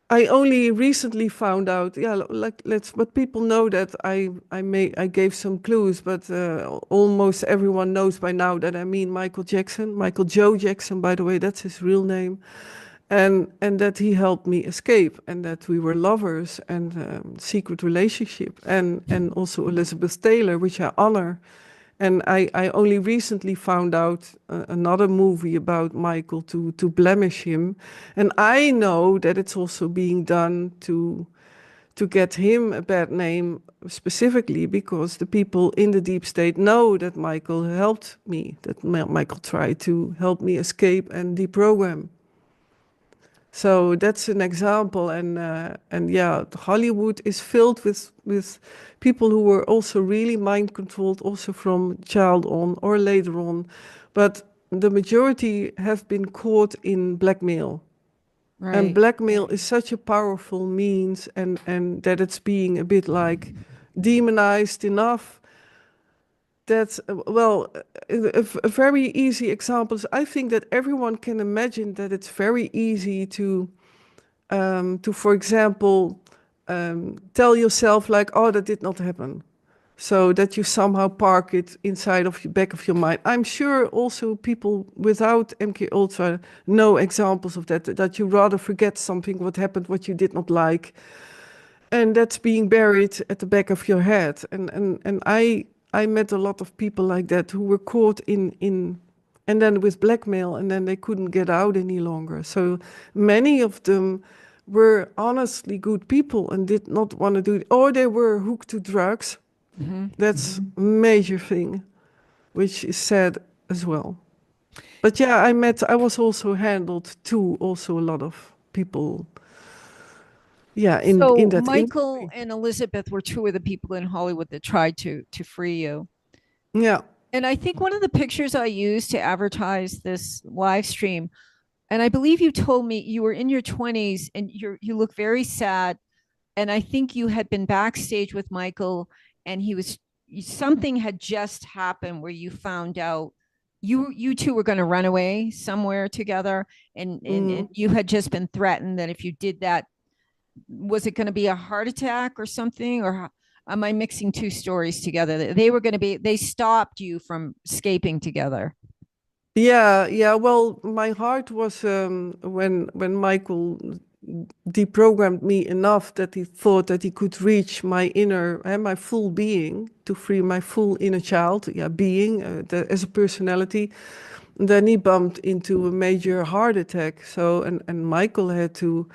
I only recently found out. Yeah, like let's. But people know that I gave some clues, but almost everyone knows by now that I mean Michael Jackson, Michael Joe Jackson. By the way, that's his real name, and that he helped me escape, and that we were lovers and secret relationship, and also Elizabeth Taylor, which I honor. And I only recently found out another movie about Michael to blemish him. And I know that it's also being done to get him a bad name specifically because the people in the deep state know that Michael helped me, that Michael tried to help me escape and deprogram. So that's an example, and yeah, Hollywood is filled with people who were also really mind controlled, also from child on or later on, but the majority have been caught in blackmail, and right. blackmail is such a powerful means, and that it's being a bit like demonized enough that well, a very easy example is I think that everyone can imagine that it's very easy to, for example, tell yourself like, oh, that did not happen. So that you somehow park it inside of the back of your mind. I'm sure also people without MK Ultra know examples of that, that you rather forget something, what happened, what you did not like. And that's being buried at the back of your head. And I met a lot of people like that who were caught in and then with blackmail, and then they couldn't get out any longer. So many of them were honestly good people and did not want to do it, or they were hooked to drugs. Mm-hmm. That's a major thing, which is sad as well. But yeah, I was also handled too, also a lot of people, yeah, in So that Michael industry. and Elizabeth were two of the people in Hollywood that tried to free you. Yeah. And I think one of the pictures I used to advertise this live stream, and I believe you told me you were in your 20s and you look very sad. And I think you had been backstage with Michael, and something had just happened where you found out you two were going to run away somewhere together, and Mm. you had just been threatened that if you did that, was it going to be a heart attack or something, or am I mixing two stories together? They stopped you from escaping together. Yeah, yeah. Well, my heart was when Michael deprogrammed me enough that he thought that he could reach my inner and my full being to free my full inner child, yeah, being as a personality. Then he bumped into a major heart attack. So and Michael had to,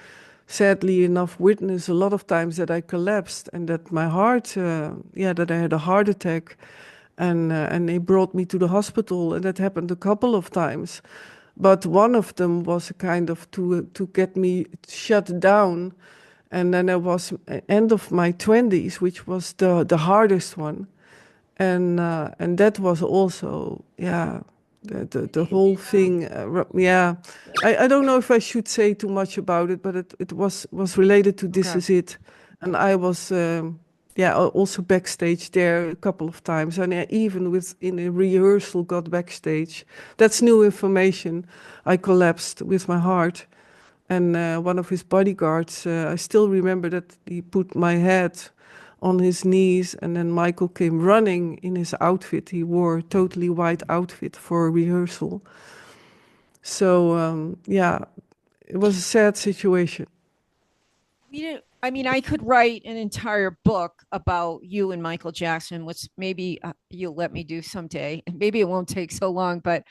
sadly enough, witness a lot of times that I collapsed and that my heart, yeah, that I had a heart attack, and they brought me to the hospital, and that happened a couple of times. But one of them was a kind of to get me shut down, and then I was end of my 20s, which was the hardest one, and that was also, yeah, the whole thing, yeah. I don't know if I should say too much about it, but it was related to This Okay. Is It, and I was yeah, also backstage there a couple of times, and I even with in a rehearsal got backstage. That's new information. I collapsed with my heart, and one of his bodyguards, I still remember that he put my head on his knees, and then Michael came running in his outfit. He wore a totally white outfit for a rehearsal. So yeah, it was a sad situation. You know, I mean, I could write an entire book about you and Michael Jackson, which maybe you'll let me do someday. Maybe it won't take so long, but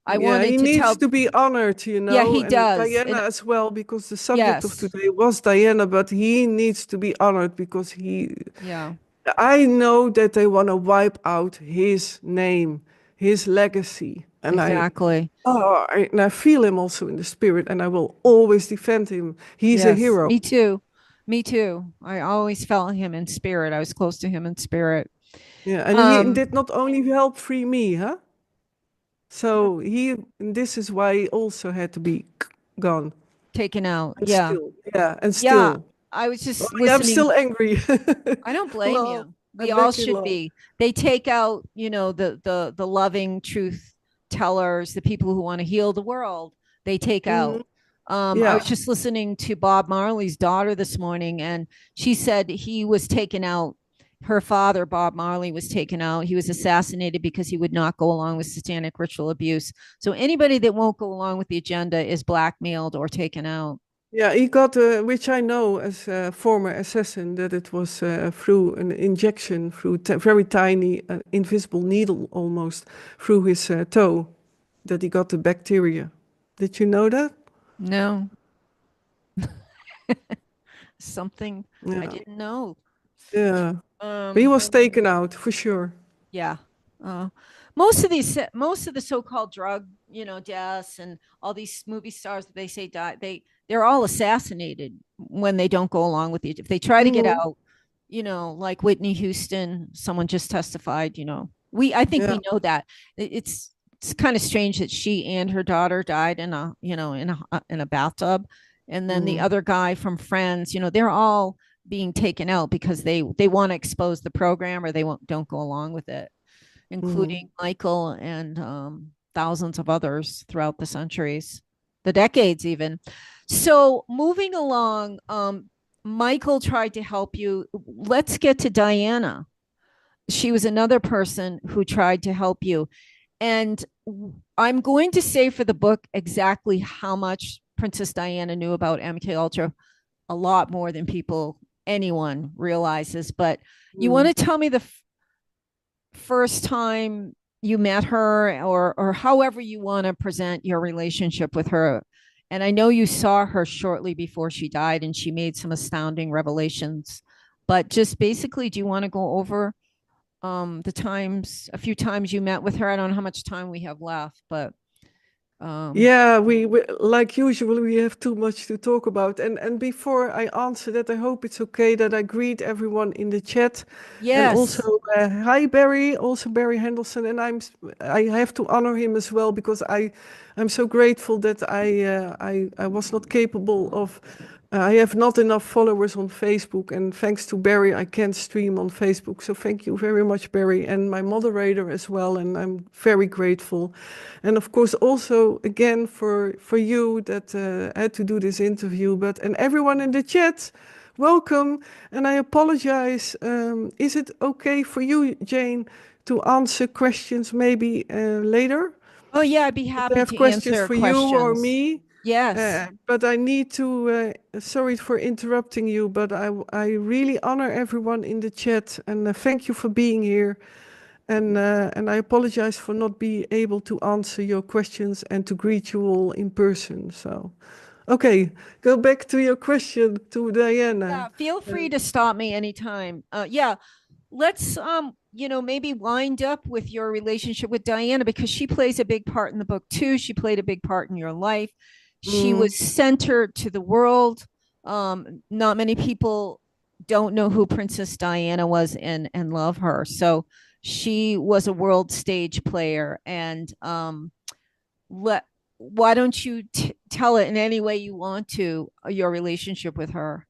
I Yeah, wanted he to needs tell. to be honored, Yeah, he and does. Diana And as well, because the subject of yes, today was Diana, but he needs to be honored because yeah, I know that they want to wipe out his name, his legacy, exactly. and I feel him also in the spirit, and I will always defend him. He's a Yes, hero. me too. Me too. I always felt him in spirit. I was close to him in spirit. Yeah, and he Um, did not only help free me, huh? So and this is why he also had to be gone. taken out. And Yeah. still, yeah, and Yeah. still. I was Oh, just yeah, I'm listening. still angry. I don't blame Love. you. I We all back in should love. be. They take out, the loving truth tellers, the people who want to heal the world. They take Hmm. out. I was Yeah, just listening to Bob Marley's daughter this morning, and she said he was taken out. Her father, Bob Marley, was taken out. He was assassinated because he would not go along with satanic ritual abuse. So anybody that won't go along with the agenda is blackmailed or taken out. yeah. He got, which I know as a former assassin, that it was through an injection, through very tiny, invisible needle almost through his toe, that he got the bacteria. Did you know that? No, something I Yeah, didn't know. yeah. But he Um, was taken out for sure. yeah. Most of the so-called drug, deaths and all these movie stars that they say die, they're all assassinated when they don't go along with it. If they try to get Hmm. out, like Whitney Houston, someone just testified, I think Yeah. we know that. It's kind of strange that she and her daughter died in a bathtub. And then the Mm. other guy from Friends, they're all being taken out because they want to expose the program or they don't go along with it, including Mm. Michael and thousands of others throughout the centuries, the decades even. So moving along, Michael tried to help you. Let's get to Diana. She was another person who tried to help you. And I'm going to say for the book exactly how much Princess Diana knew about MKUltra, a lot more than anyone realizes. But you want Mm. to tell me the first time you met her, or however you want to present your relationship with her? And I know you saw her shortly before she died and she made some astounding revelations, but just basically, do you want to go over a few times you met with her? I don't know how much time we have left, but Yeah, we like usual, we have too much to talk about. And before I answer that, I hope it's okay that I greet everyone in the chat. And also, yes. hi Barry, also Barry Henderson. And I have to honor him as well because I'm so grateful that I was not capable of. I have not enough followers on Facebook, and thanks to Barry, I can stream on Facebook. So thank you very much, Barry, and my moderator as well. And I'm very grateful. And of course, also again for you that had to do this interview, and everyone in the chat, welcome. And I apologize. Is it okay for you, Jane, to answer questions maybe later? Oh yeah, I'd be If they happy have to questions answer for you or questions. me. Yes. But I need to, sorry for interrupting you, but I really honor everyone in the chat and thank you for being here. And I apologize for not being able to answer your questions and to greet you all in person. So, okay, go back to your question to Diana. Yeah, feel free to stop me anytime. Yeah, let's maybe wind up with your relationship with Diana, because she plays a big part in the book too. She played a big part in your life. She Mm, was centered to the world. Not many people don't know who Princess Diana was and love her. So she was a world stage player. And let why don't you tell it in any way you want to, your relationship with her?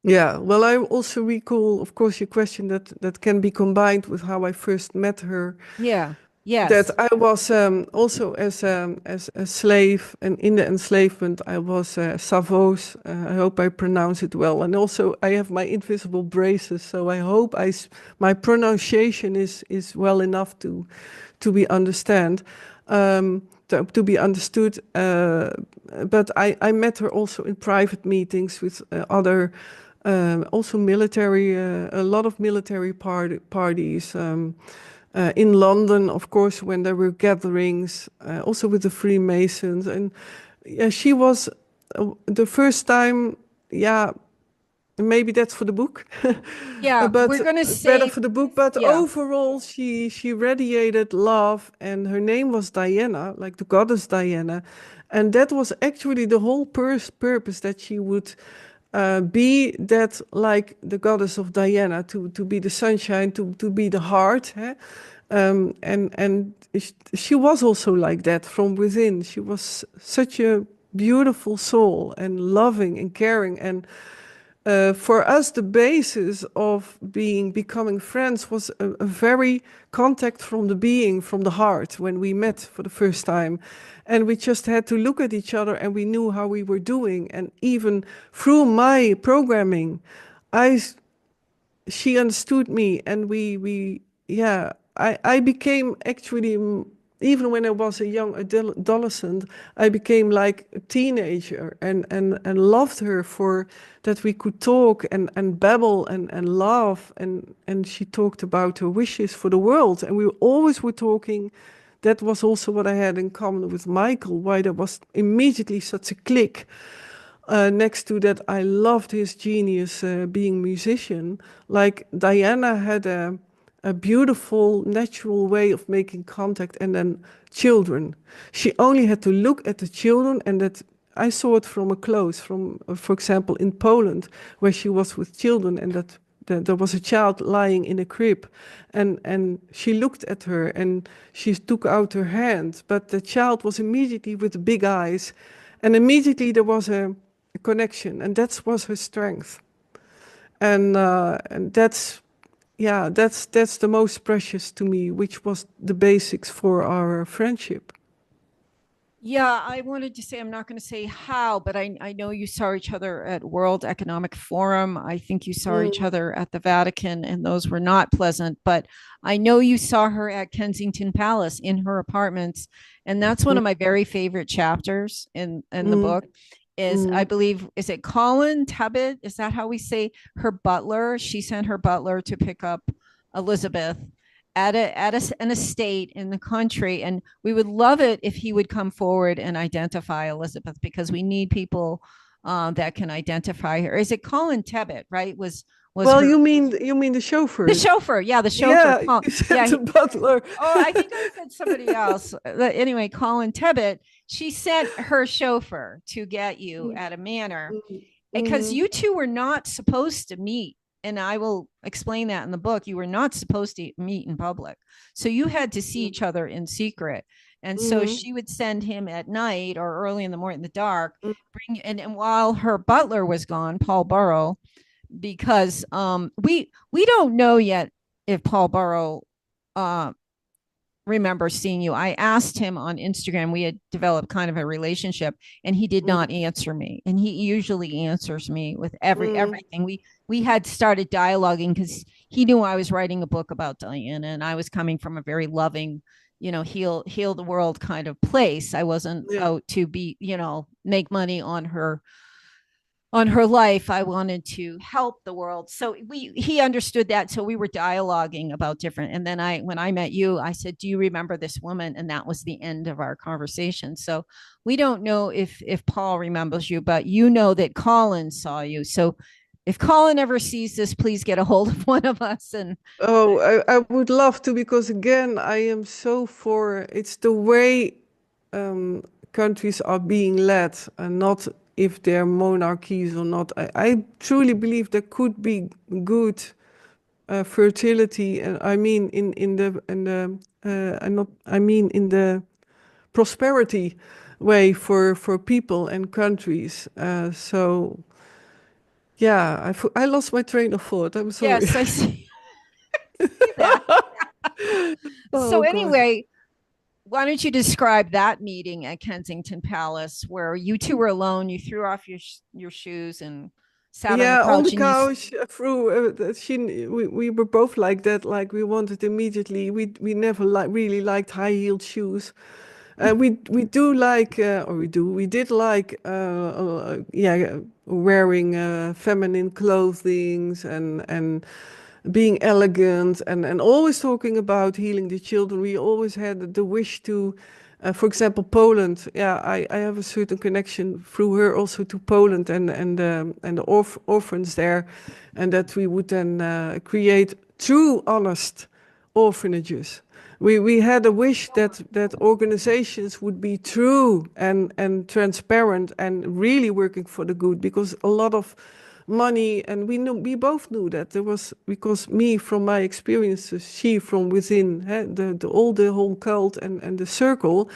yeah, well, I also recall, of course, your question that can be combined with how I first met her. Yeah. That Yes. I was also as a slave, and in the enslavement, I was Savos. I hope I pronounce it well. And also, I have my invisible braces, so I hope my pronunciation is well enough to be to be understood. But I met her also in private meetings with other Also military, a lot of military parties. In London, of course, when there were gatherings, also with the Freemasons. And yeah, she was the first time, yeah, maybe that's for the book, Yeah, but we're going to better save. for the book. But Yeah. overall, she radiated love, and her name was Diana, like the goddess Diana, and that was actually the whole purpose, that she would be that, like the goddess of Diana, to be the sunshine, to be the heart. Eh? And she was also like that from within. She was such a beautiful soul, and loving and caring. And for us, the basis of becoming friends was a very contact from the being, from the heart, when we met for the first time. And we just had to look at each other, and we knew how we were doing. And even through my programming, I she understood me, and we yeah, I became actually, even when I was a young adolescent, I became like a teenager, and loved her for that. We could talk and babble and laugh, and she talked about her wishes for the world, and we always were talking. That was also what I had in common with Michael, why there was immediately such a click. Next to that, I loved his genius, being musician. Like Diana had a beautiful, natural way of making contact, and then children. She only had to look at the children, and that I saw it from a close, from, for example, in Poland, where she was with children, and that there was a child lying in a crib, and she looked at her, and she took out her hand, but the child was immediately with big eyes, and immediately there was a connection, and that was her strength. And that's, yeah, that's the most precious to me, which was the basics for our friendship. Yeah, I wanted to say, I'm not going to say how, but I know you saw each other at World Economic Forum. I think you saw each Mm, other at the Vatican, and those were not pleasant. But I know you saw her at Kensington Palace in her apartments, and that's one mm, of my very favorite chapters in the mm, book. Is, I mm, believe, is it Colin Tebbit? Is that how we say her butler? She sent her butler to pick up Elizabeth an estate in the country, and we would love it if he would come forward and identify Elizabeth, because we need people that can identify her. Is it Colin Tebbit? Right? Was well, her you mean the the chauffeur? chauffeur? Yeah, the chauffeur. Yeah, you said Yeah. the butler. Oh, I think I said somebody else. Anyway, Colin Tebbit. She sent her chauffeur to get you Mm, at a manor, mm, because mm, you two were not supposed to meet. And I will explain that in the book. You were not supposed to meet in public. So you had to see mm, each other in secret. And so mm, she would send him at night or early in the morning, in the dark, mm. and while her butler was gone, Paul Burrow, because we don't know yet if Paul Burrow uh remember seeing you. I asked him on Instagram. We had developed kind of a relationship, and he did Mm, not answer me. And he usually answers me with mm, everything. We had started dialoguing because he knew I was writing a book about Diana, and I was coming from a very loving, heal the world kind of place. I wasn't yeah. out to be, make money on her life. I wanted to help the world. So he understood that. So we were dialoguing about different. And then when I met you, I said, "Do you remember this woman?" And that was the end of our conversation. So we don't know if Paul remembers you, but you know that Colin saw you. So if Colin ever sees this, please get a hold of one of us. And Oh, I would love to, because again, I am so for it's the way countries are being led, and not if they're monarchies or not. I truly believe there could be good fertility, and I mean I mean in the prosperity way for people and countries. So yeah, I lost my train of thought. I'm sorry. yes, I see that. So Oh God. anyway, why don't you describe that meeting at Kensington Palace where you two were alone? You threw off your shoes and sat on the Yeah, on the couch, and couch, through we were both like that. Like we wanted immediately. We never really liked high-heeled shoes. We do like, or we did like, yeah, wearing feminine clothing and being elegant and always talking about healing the children. We always had the wish to, for example, Poland. Yeah, I have a certain connection through her also to Poland and the orphans there, and that we would then create true, honest orphanages. We had a wish that organizations would be true and transparent and really working for the good, because a lot of money, and we both knew that there was, because me from my experiences, she from within, the whole cult and the circle,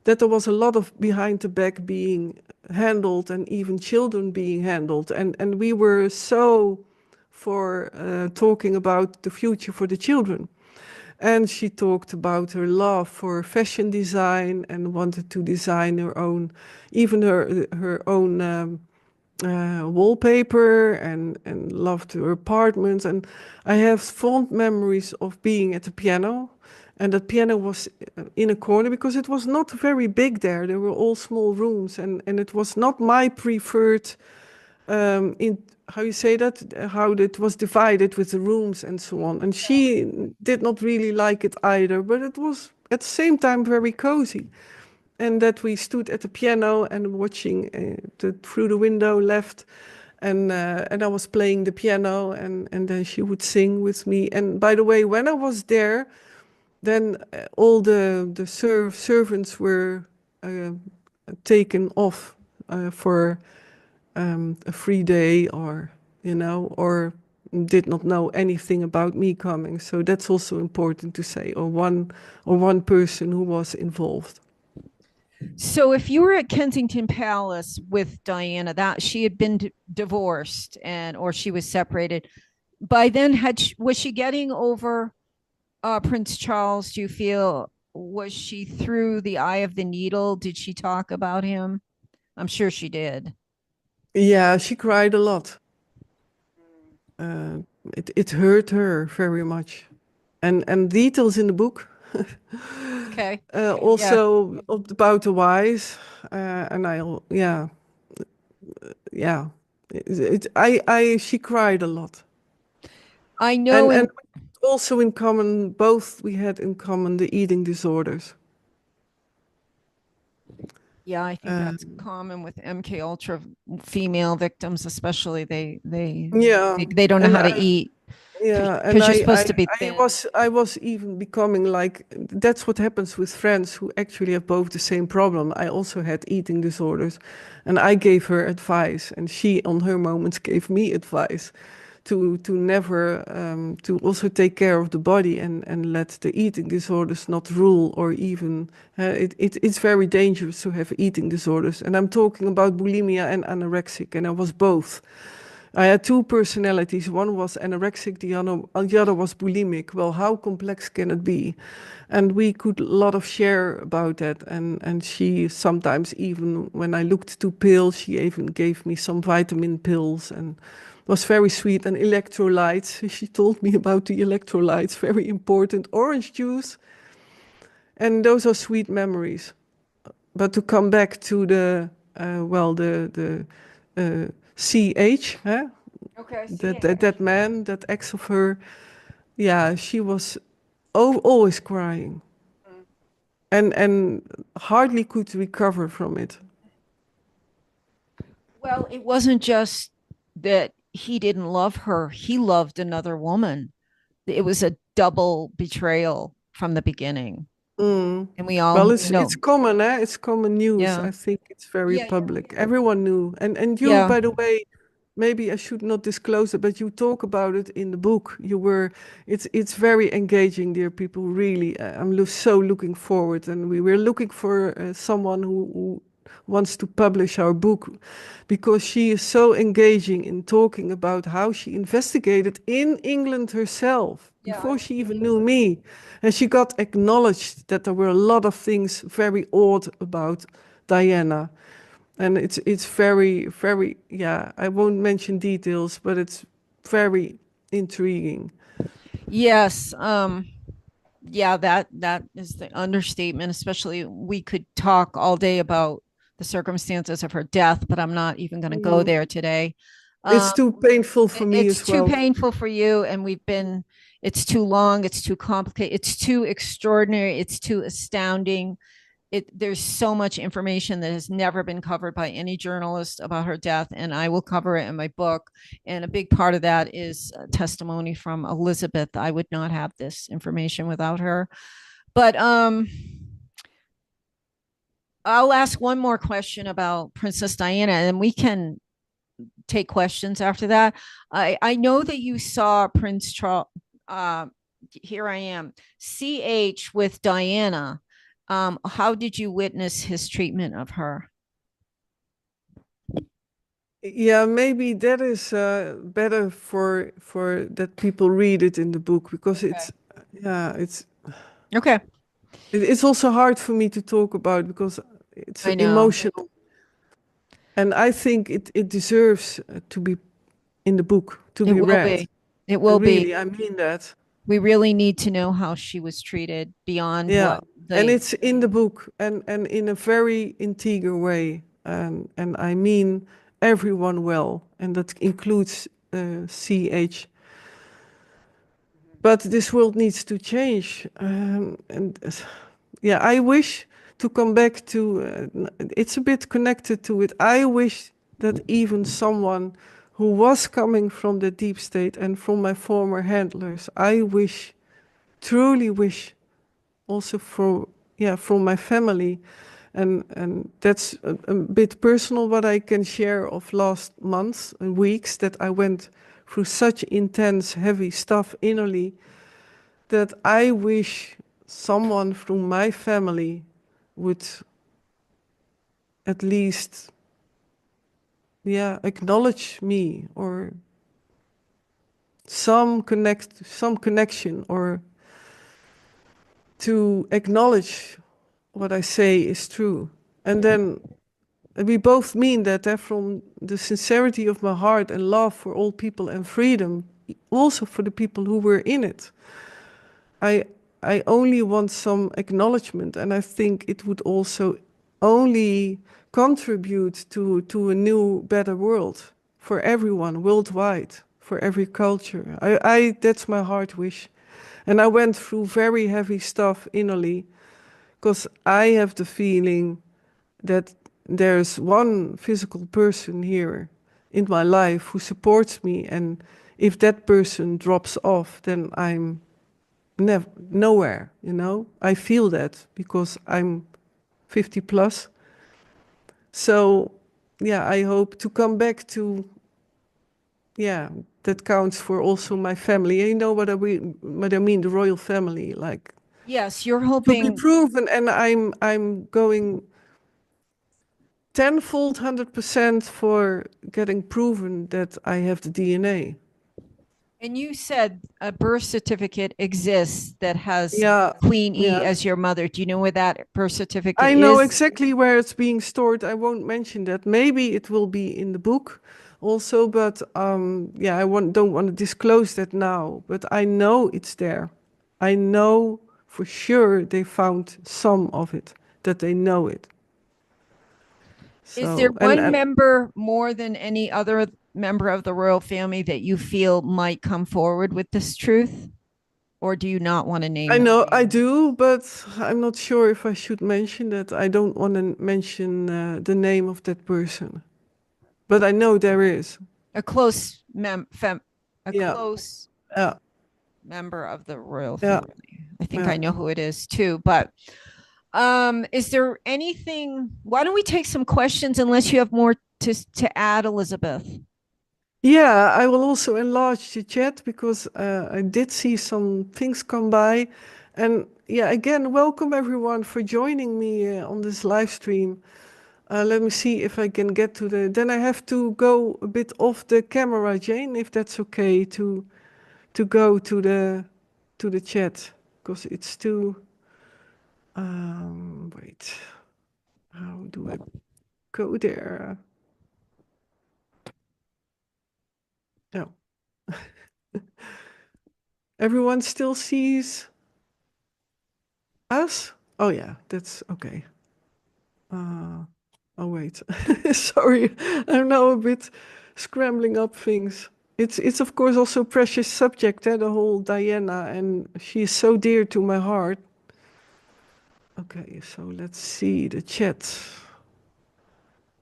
that there was a lot of behind the back being handled and even children being handled, and we were so for talking about the future for the children. And she talked about her love for fashion design and wanted to design her own, even her own wallpaper, and loved her apartment. And I have fond memories of being at the piano. And that piano was in a corner because it was not very big there. There were all small rooms, and it was not my preferred in how you say that, how it was divided with the rooms and so on. And she did not really like it either, but it was at the same time very cozy. And that we stood at the piano and watching through the window left, and I was playing the piano, and then she would sing with me. And by the way, when I was there, then all the servants were uh, taken off for a free day, or or did not know anything about me coming. So that's also important to say, or one person who was involved. So if you were at Kensington Palace with Diana, that she had been divorced and or she was separated. By then, was she getting over Prince Charles? Do you feel, was she through the eye of the needle? Did she talk about him? I'm sure she did. Yeah, she cried a lot. uh, it hurt her very much, and details in the book. Okay. Yeah. Also about the wise, and yeah, yeah. She cried a lot, I know and in also in common, both we had in common the eating disorders. Yeah, I think Uh, that's common with MKUltra female victims, especially yeah, they don't know and how to eat yeah, and because you're supposed to be thin. I was even becoming like, that's what happens with friends who actually have both the same problem. I also had eating disorders, and I gave her advice, and she on her moments gave me advice to never to also take care of the body, and let the eating disorders not rule, or even it's very dangerous to have eating disorders. And I'm talking about bulimia and anorexic, and I was both. I had two personalities. One was anorexic, the other was bulimic. Well, how complex can it be? And we could a lot of share about that. And she sometimes, even when I looked to pills, she even gave me some vitamin pills, and was very sweet. And electrolytes. She told me about the electrolytes, very important. Orange juice. And those are sweet memories. But to come back to the CH, huh? Okay, That man, that ex of her, yeah, she was always crying, and hardly could recover from it. well, it wasn't just that he didn't love her, he loved another woman. It was a double betrayal from the beginning. Mm. And we Well, all it's know. common, eh? It's common news. Yeah. I think it's very Yeah. public. Everyone knew, and you, Yeah. by the way, maybe I should not disclose it, but you talk about it in the book. It's very engaging, dear people. Really, so looking forward, and we were looking for someone who wants to publish our book, because she is so engaging in talking about how she investigated in England herself Yeah. before she even knew me. And she got acknowledged that there were a lot of things very odd about Diana. And it's very, very, yeah, I won't mention details, but it's very intriguing. Yes. Yeah, that is the understatement, especially we could talk all day about the circumstances of her death, but I'm not even going to go Mm. there today. It's too painful for me It's as too well. painful for you, and it's too long, it's too complicated, it's too extraordinary, it's too astounding. There's so much information that has never been covered by any journalist about her death, and I will cover it in my book. And a big part of that is testimony from Elizabeth. I would not have this information without her. But I'll ask one more question about Princess Diana, and we can take questions after that. I know that you saw Prince Charles. Here I am, CH with Diana. How did you witness his treatment of her? Yeah, maybe that is better for that people read it in the book because Okay. Okay. It's also hard for me to talk about because it's I know. emotional, and I think it deserves to be in the book to It be will read. be. It will be. Really, I mean that. We really need to know how she was treated beyond Yeah, what and the it's in the book, and in a very integer way, and I mean everyone well, and that includes CH. But this world needs to change, and yeah, I wish to come back to. It's a bit connected to it. I wish that even someone who was coming from the deep state and from my former handlers, I wish, truly wish also for from my family, and that's a bit personal what I can share of last months and weeks that I went through such intense heavy stuff innerly that I wish someone from my family would at least acknowledge me, or some connection, or to acknowledge what I say is true. And then we both mean that from the sincerity of my heart and love for all people and freedom, also for the people who were in it. I I only want some acknowledgement, and I think it would also only contribute to a new, better world for everyone worldwide, for every culture. I that's my heart wish. And I went through very heavy stuff innerly because I have the feeling that there's one physical person here in my life who supports me, and if that person drops off, then I'm never nowhere, you know. I feel that because I'm 50 plus. So yeah, I hope to come back to, yeah, that counts for also my family. You know what I mean, the royal family, like yes, you're to be hoping. proven, and I'm going tenfold, 100% for getting proven that I have the DNA. And you said a birth certificate exists that has Yeah, Queen E yeah. as your mother. Do you know where that birth certificate I know is? exactly where it's being stored. I won't mention that. Maybe it will be in the book also, but yeah, don't want to disclose that now. But I know it's there. I know for sure they found some of it, that they know it. Is there So, one member more than any other member of the royal family that you feel might come forward with this truth? Or do you not want to name I them? know I do, but I'm not sure if I should mention that. I don't want to mention the name of that person, but I know there is. A close a Yeah, close yeah, member of the royal yeah, family. I think yeah. I know who it is too, but is there anything, why don't we take some questions unless you have more to add, Elizabeth? Yeah, I will also enlarge the chat because I did see some things come by. And yeah, again, welcome everyone for joining me on this live stream. Let me see if I can get to then I have to go a bit off the camera, Jane, if that's okay, to go to the chat because it's too, wait, how do I go there? No. Everyone still sees us? Oh yeah, that's okay. Oh, wait. Sorry, I'm now a bit scrambling up things. It's of course also a precious subject, the whole Diana, and she is so dear to my heart. Okay, so let's see the chat.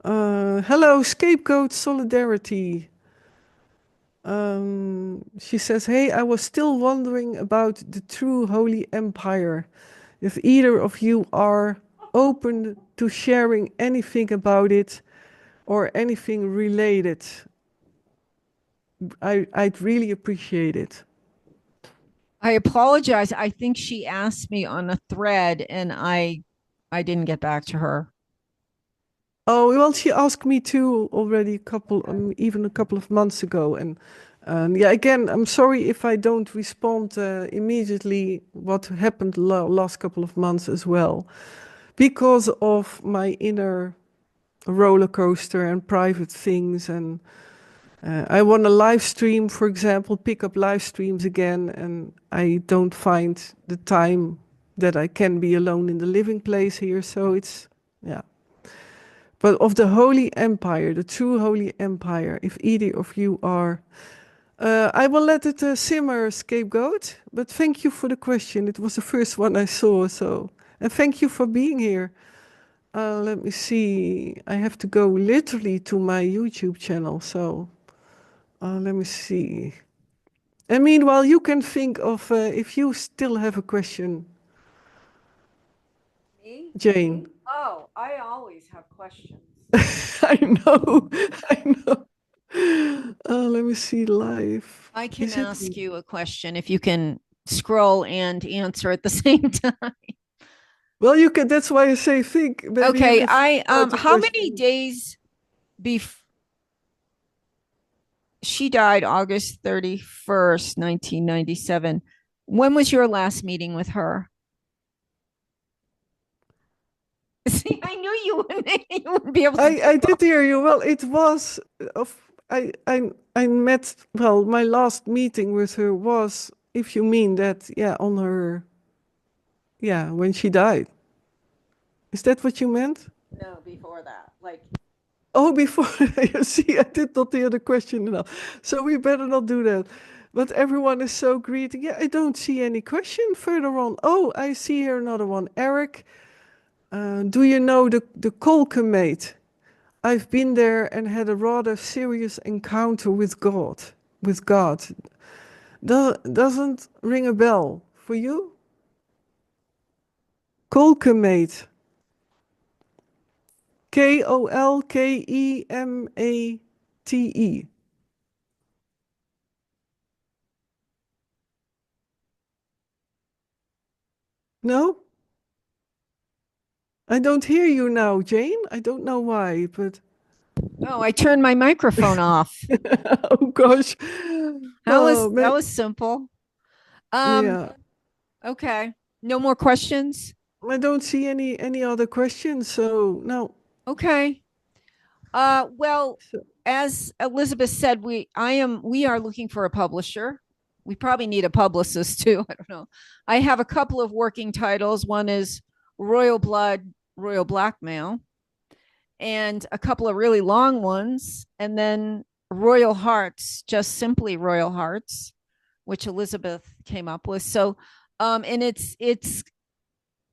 Hello, Scapegoat Solidarity. She says, hey, I was still wondering about the true Holy Empire. If either of you are open to sharing anything about it or anything related, I'd really appreciate it. I apologize. I think she asked me on a thread and I didn't get back to her. Oh, well, she asked me too already even a couple of months ago. And yeah, again, I'm sorry if I don't respond immediately what happened last couple of months as well, because of my inner roller coaster and private things. And I want to live stream, for example, pick up live streams again, and I don't find the time that I can be alone in the living place here. So it's, yeah. But of the Holy Empire, the true Holy Empire, if either of you are, I will let it simmer, Scapegoat. But thank you for the question. It was the first one I saw. So, and thank you for being here. Let me see. I have to go literally to my YouTube channel. So, let me see. And meanwhile, you can think of if you still have a question, Me? Jane. Oh, I always have questions. I know, I know. Let me see live. I can Is it? ask you a question if you can scroll and answer at the same time. Well, you can. That's why I say think. Maybe you Okay, can think about the how many question. days before she died August 31st, 1997? When was your last meeting with her? See, I knew you wouldn't be able to I do did hear you. Well, it was of I met. Well, my last meeting with her was, if you mean that, yeah, on her, yeah, when she died. Is that what you meant? no before that. Like, Oh, before you see, I did not hear the question enough. So we better not do that. But everyone is so greeting. Yeah, I don't see any question further on. Oh, I see here another one. Eric, do you know the Kolkemate? I've been there and had a rather serious encounter with God. With God. Doesn't ring a bell for you? Kolkemate. Kolkemate. No? I don't hear you now, Jane. I don't know why, but oh, I turned my microphone off. oh gosh. Oh, That was simple. Um, yeah. okay. No more questions. I don't see any other questions, so no. Okay. Well, So, as Elizabeth said, we are looking for a publisher. We probably need a publicist too. I don't know. I have a couple of working titles. One is Royal Blood, Royal Blackmail, and a couple of really long ones, and then Royal Hearts, just simply Royal Hearts, which Elizabeth came up with. So, and it's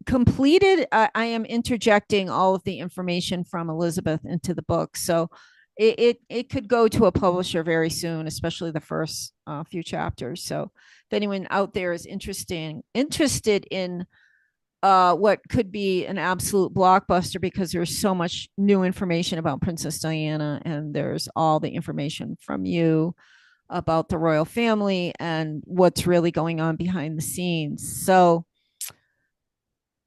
completed. I am interjecting all of the information from Elizabeth into the book, so it could go to a publisher very soon, especially the first few chapters. So, if anyone out there is interested in what could be an absolute blockbuster, because there's so much new information about Princess Diana, and there's all the information from you about the royal family and what's really going on behind the scenes. So,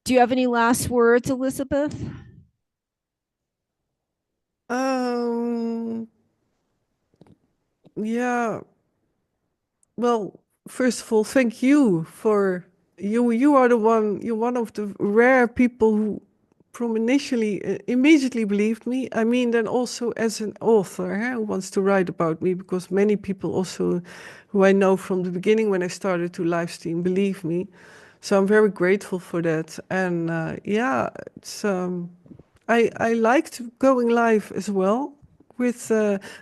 do you have any last words, Elizabeth? um, yeah. Well, first of all, thank you for you. You are the one. You're one of the rare people who, from initially, immediately believed me. I mean, then also as an author who wants to write about me, because many people also, who I know from the beginning when I started to live stream, believe me. So I'm very grateful for that. And yeah, it's I liked going live as well. With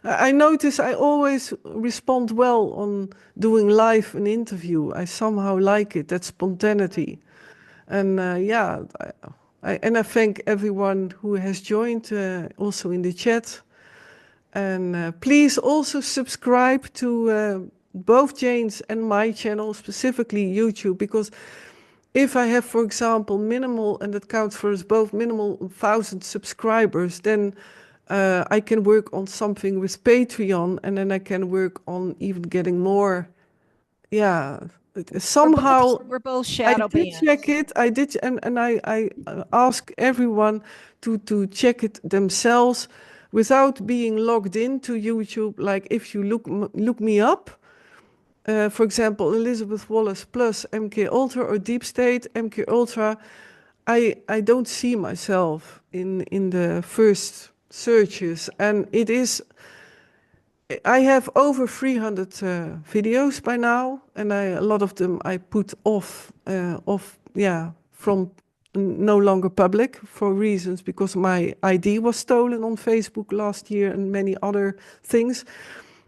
I notice I always respond well on doing live an interview. I somehow like it, that spontaneity. And yeah, and I thank everyone who has joined also in the chat. And please also subscribe to both Jane's and my channel, specifically YouTube, because if I have, for example, minimal, and that counts for us both, minimal 1,000 subscribers, then I can work on something with Patreon, and then I can work on even getting more. Yeah, somehow We're both I shadow did banned. check it. I did, and I ask everyone to check it themselves without being logged into YouTube. Like if you look me up, for example, Elizabeth Wallace plus MKUltra or Deep State MKUltra, I don't see myself in the first searches, and it is. I have over 300 videos by now, and a lot of them I put off, yeah, from no longer public for reasons because my ID was stolen on Facebook last year and many other things.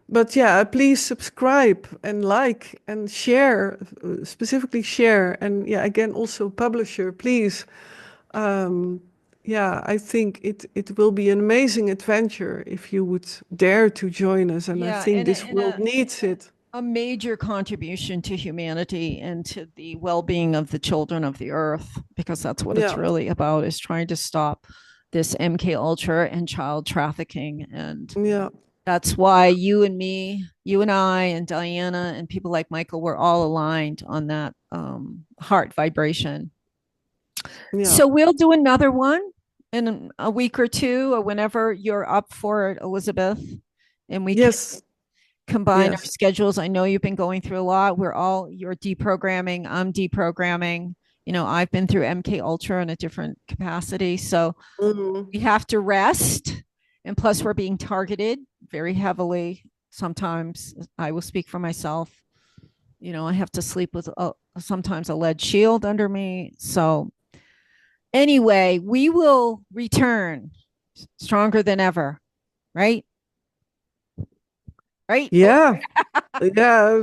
But yeah, please subscribe and like and share, specifically share. And yeah, again, also publisher, please. Um, yeah, I think it will be an amazing adventure if you would dare to join us. And I Yeah, think this world needs it. a major contribution to humanity and to the well-being of the children of the earth, because that's what it's Yeah, really about, is trying to stop this MK Ultra and child trafficking. And yeah, that's why you and me, you and I and Diana and people like Michael, we're all aligned on that heart vibration. yeah. So we'll do another one in a week or two, or whenever you're up for it, Elizabeth, and we can Yes, combine our yes, schedules. I know you've been going through a lot. You're deprogramming, I'm deprogramming. You know, I've been through MK Ultra in a different capacity. So mhm, we have to rest. And plus, we're being targeted very heavily. Sometimes I will speak for myself. You know, I have to sleep with sometimes a lead shield under me. So, anyway, we will return stronger than ever, right? Right? yeah, yeah.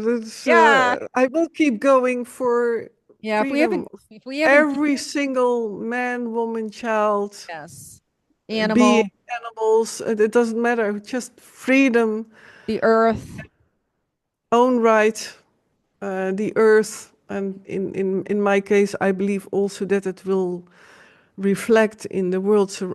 Yeah. I will keep going for Yeah. freedom of if we haven't, every single man, woman, child, yes, being, animal, animals. It doesn't matter. Just freedom, the earth. own right, the earth, and in my case, I believe also that it will reflect in the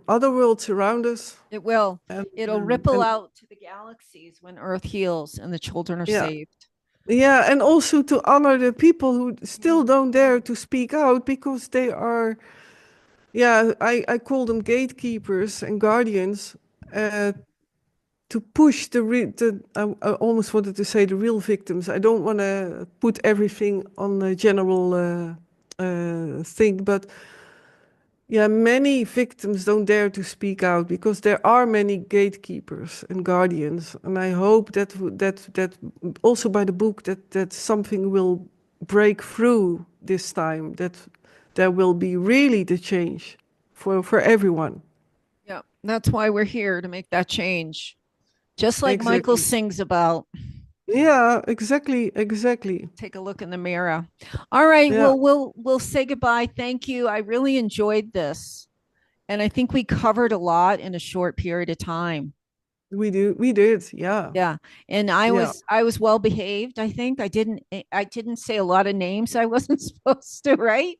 other worlds around us. It will. And It'll ripple and out to the galaxies when Earth heals and the children are yeah, saved. yeah, and also to honor the people who still Mhm. don't dare to speak out because they are, yeah, I call them gatekeepers and guardians. Uh, to push I almost wanted to say the real victims. I don't want to put everything on a general thing, but yeah, many victims don't dare to speak out because there are many gatekeepers and guardians, and I hope that also by the book that something will break through this time. That there will be really the change for everyone. Yeah, that's why we're here to make that change. Just like Michael Exactly. sings about. Yeah, exactly, exactly. Take a look in the mirror. All right, Yeah, well, we'll say goodbye. Thank you. I really enjoyed this, and I think we covered a lot in a short period of time. we did. Yeah, Yeah, and yeah. I was well behaved. I think I didn't say a lot of names I wasn't supposed to. Right.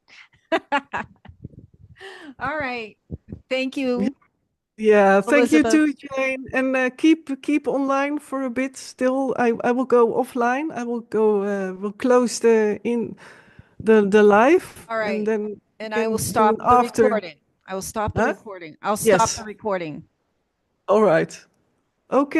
All right. Thank you, Yeah, thank you Elizabeth. too, Jane. And keep online for a bit still. I will go offline. I will go will close the live All and right. then And I will can do an stop the after. recording. I will stop the Huh? recording. I'll stop the Yes. recording. All right. Okay.